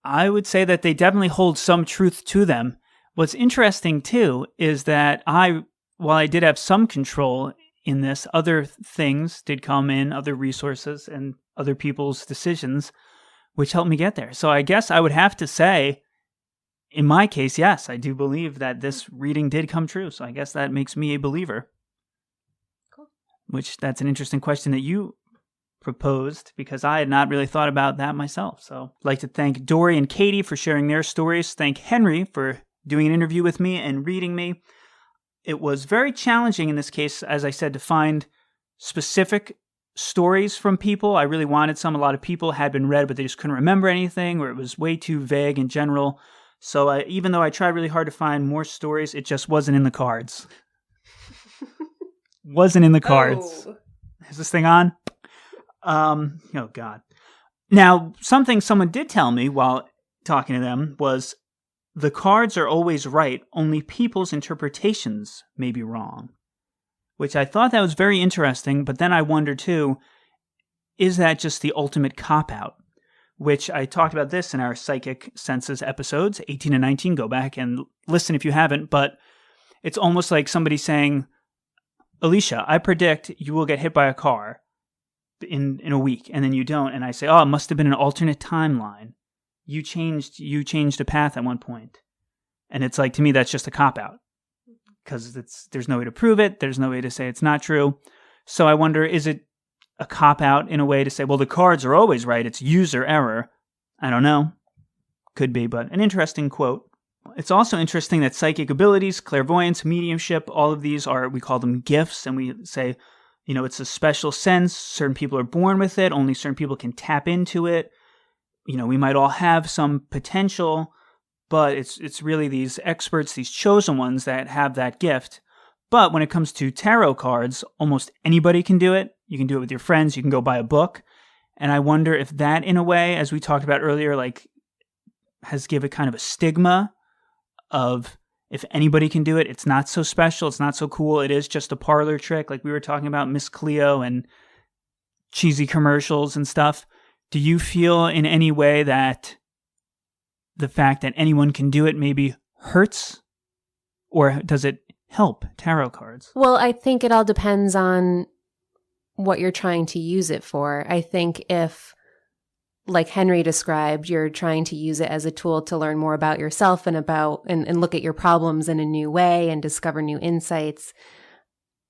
S1: I would say that they definitely hold some truth to them. What's interesting, too, is that while I did have some control in this, other things did come in, other resources and other people's decisions, which helped me get there. So I guess I would have to say, in my case, yes, I do believe that this reading did come true. So I guess that makes me a believer.
S4: Cool.
S1: Which, that's an interesting question that you proposed, because I had not really thought about that myself. So I'd like to thank Dori and Katie for sharing their stories. Thank Henry for doing an interview with me and reading me. It was very challenging in this case, as I said, to find specific stories from people. I really wanted some. A lot of people had been read, but they just couldn't remember anything, or it was way too vague in general. So even though I tried really hard to find more stories, it just wasn't in the cards. Wasn't in the cards. Oh. Is this thing on? Oh, God. Now, something someone did tell me while talking to them was the cards are always right, only people's interpretations may be wrong. Which I thought that was very interesting, but then I wonder too, is that just the ultimate cop-out? Which I talked about this in our Psychic Senses episodes, 18 and 19, go back and listen if you haven't, but it's almost like somebody saying, Alicia, I predict you will get hit by a car in a week, and then you don't, and I say, oh, it must have been an alternate timeline. You changed a path at one point. And it's like, to me, that's just a cop-out. Because there's no way to prove it. There's no way to say it's not true. So I wonder, is it a cop-out in a way to say, well, the cards are always right. It's user error. I don't know. Could be, but an interesting quote. It's also interesting that psychic abilities, clairvoyance, mediumship, all of these we call them gifts. And we say, it's a special sense. Certain people are born with it. Only certain people can tap into it. We might all have some potential, but it's really these experts, these chosen ones that have that gift. But when it comes to tarot cards, almost anybody can do it. You can do it with your friends. You can go buy a book. And I wonder if that, in a way, as we talked about earlier, has given kind of a stigma of if anybody can do it, it's not so special, it's not so cool, it is just a parlor trick, like we were talking about Miss Cleo and cheesy commercials and stuff. Do you feel in any way that the fact that anyone can do it maybe hurts? Or does it help tarot cards?
S4: Well, I think it all depends on what you're trying to use it for. I think if, like Henry described, you're trying to use it as a tool to learn more about yourself and look at your problems in a new way and discover new insights,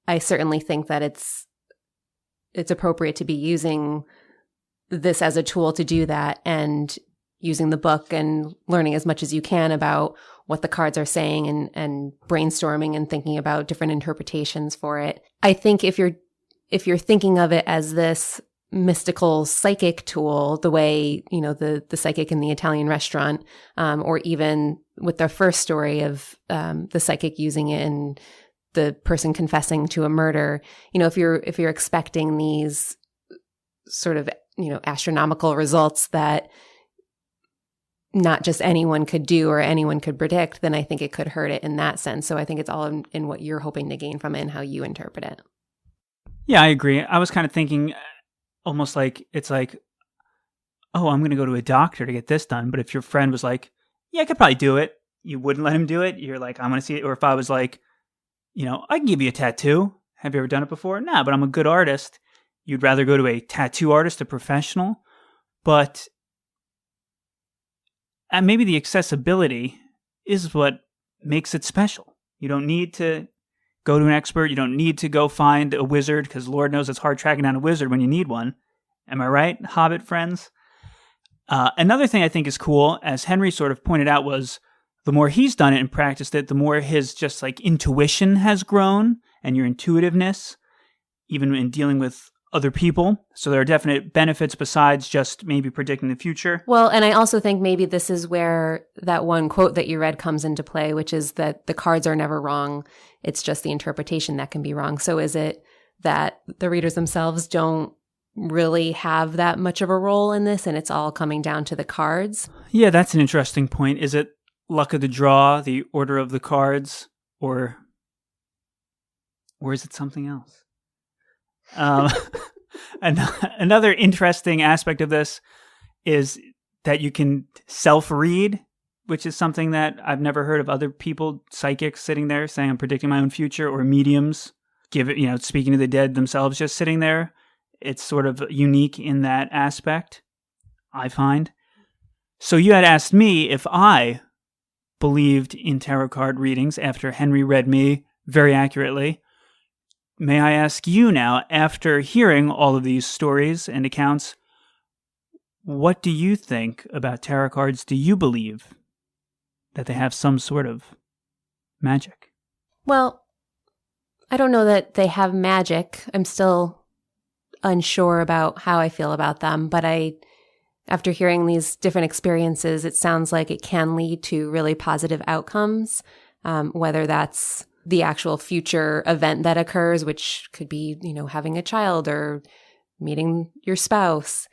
S4: I certainly think that it's appropriate to be using this as a tool to do that, and using the book and learning as much as you can about what the cards are saying and brainstorming and thinking about different interpretations for it. I think if you're thinking of it as this mystical psychic tool, the way, the psychic in the Italian restaurant, or even with their first story of the psychic using it and the person confessing to a murder, if you're expecting these sort of, astronomical results that not just anyone could do or anyone could predict, then I think it could hurt it in that sense. So I think it's all in what you're hoping to gain from it and how you interpret it.
S1: Yeah, I agree. I was kind of thinking almost like it's like, oh, I'm going to go to a doctor to get this done. But if your friend was like, yeah, I could probably do it, you wouldn't let him do it. You're like, I'm going to see it. Or if I was like, I can give you a tattoo. Have you ever done it before? Nah, but I'm a good artist. You'd rather go to a tattoo artist, a professional. But maybe the accessibility is what makes it special. You don't need to go to an expert. You don't need to go find a wizard, because Lord knows it's hard tracking down a wizard when you need one. Am I right, Hobbit friends? Another thing I think is cool, as Henry sort of pointed out, was the more he's done it and practiced it, the more his just like intuition has grown, and your intuitiveness, even in dealing with other people. So there are definite benefits besides just maybe predicting the future.
S4: Well, and I also think maybe this is where that one quote that you read comes into play, which is that the cards are never wrong. It's just the interpretation that can be wrong. So is it that the readers themselves don't really have that much of a role in this and it's all coming down to the cards?
S1: Yeah, that's an interesting point. Is it luck of the draw, the order of the cards, or is it something else? Another interesting aspect of this is that you can self-read, which is something that I've never heard of other people, psychics, sitting there saying I'm predicting my own future, or mediums, speaking to the dead themselves, just sitting there. It's sort of unique in that aspect, I find. So you had asked me if I believed in tarot card readings after Henry read me very accurately. May I ask you now, after hearing all of these stories and accounts, what do you think about tarot cards? Do you believe that they have some sort of magic?
S4: Well, I don't know that they have magic. I'm still unsure about how I feel about them, but after hearing these different experiences, it sounds like it can lead to really positive outcomes, whether that's the actual future event that occurs, which could be, having a child or meeting your spouse,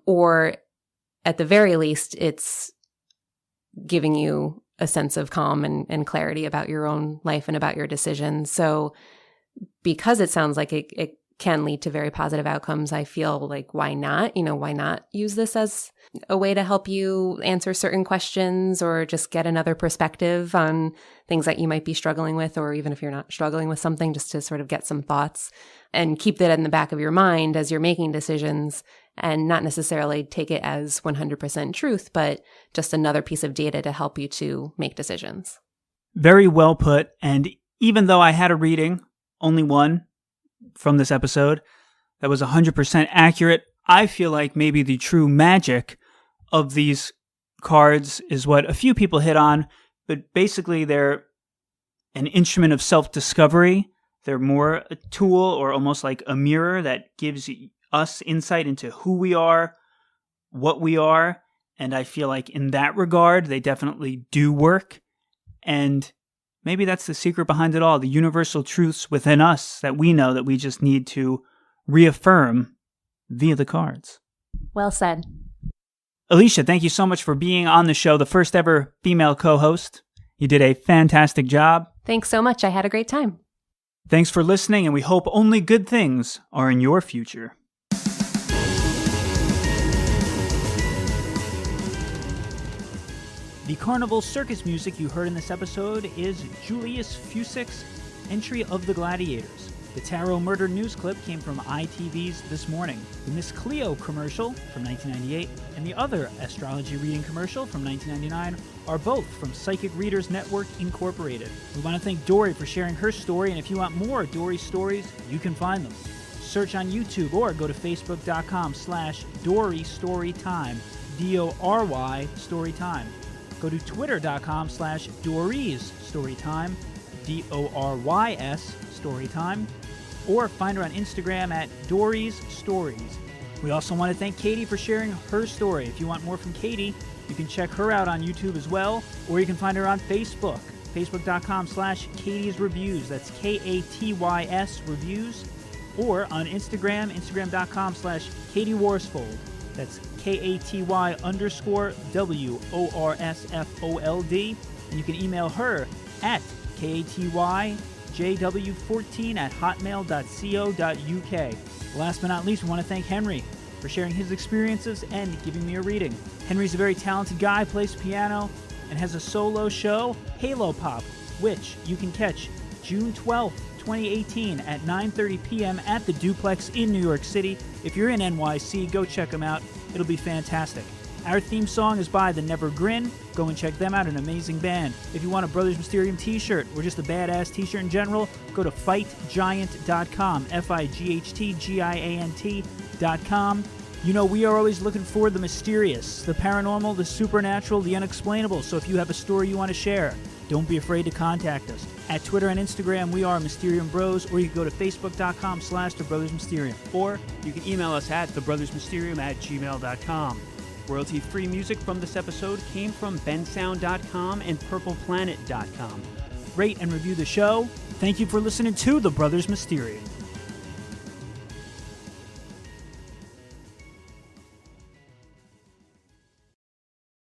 S4: or at the very least, it's giving you a sense of calm and clarity about your own life and about your decisions. So because it sounds like it can lead to very positive outcomes, I feel like why not? Why not use this as a way to help you answer certain questions or just get another perspective on things that you might be struggling with, or even if you're not struggling with something, just to sort of get some thoughts and keep that in the back of your mind as you're making decisions, and not necessarily take it as 100% truth, but just another piece of data to help you to make decisions.
S1: Very well put. And even though I had a reading, only one from this episode, that was 100% accurate, I feel like maybe the true magic of these cards is what a few people hit on, but basically they're an instrument of self-discovery. They're more a tool, or almost like a mirror that gives us insight into who we are, what we are, and I feel like in that regard, they definitely do work. And maybe that's the secret behind it all, the universal truths within us that we know that we just need to reaffirm via the cards.
S4: Well said.
S1: Alicia, thank you so much for being on the show, the first ever female co-host. You did a fantastic job.
S4: Thanks so much. I had a great time.
S1: Thanks for listening, and we hope only good things are in your future. The carnival circus music you heard in this episode is Julius Fusick's Entry of the Gladiators. The Tarot Murder News clip came from ITV's This Morning. The Miss Cleo commercial from 1998 and the other astrology reading commercial from 1999 are both from Psychic Readers Network Incorporated. We want to thank Dori for sharing her story, and if you want more Dori stories, you can find them. Search on YouTube or go to facebook.com/Dori Storytime, DORY Storytime. Go to twitter.com/Doris Storytime, DORYS Storytime, or find her on Instagram at Dori's Stories. We also want to thank Katie for sharing her story. If you want more from Katie, you can check her out on YouTube as well, or you can find her on Facebook, facebook.com/Katie's Reviews. That's KATYS Reviews, or on Instagram, instagram.com/Katie Worsfold. That's KATY_WORSFOLD. And you can email her at katyjw14@hotmail.co.uk. Last but not least, we want to thank Henry for sharing his experiences and giving me a reading. Henry's a very talented guy, plays piano, and has a solo show, Halo Pop, which you can catch June 12th, 2018 at 9:30 p.m. at the Duplex in New York City. If you're in NYC, go check them out. It'll be fantastic. Our theme song is by The Never Grin. Go and check them out, an amazing band. If you want a Brothers Mysterium t-shirt or just a badass t-shirt in general, go to fightgiant.com, FIGHTGIANT.com. You know, we are always looking for the mysterious, the paranormal, the supernatural, the unexplainable. So if you have a story you want to share, don't be afraid to contact us. At Twitter and Instagram, we are Mysterium Bros, or you can go to facebook.com/thebrothersmysterium, or you can email us at thebrothersmysterium@gmail.com. Royalty-free music from this episode came from bensound.com and purpleplanet.com. Rate and review the show. Thank you for listening to The Brothers Mysterium.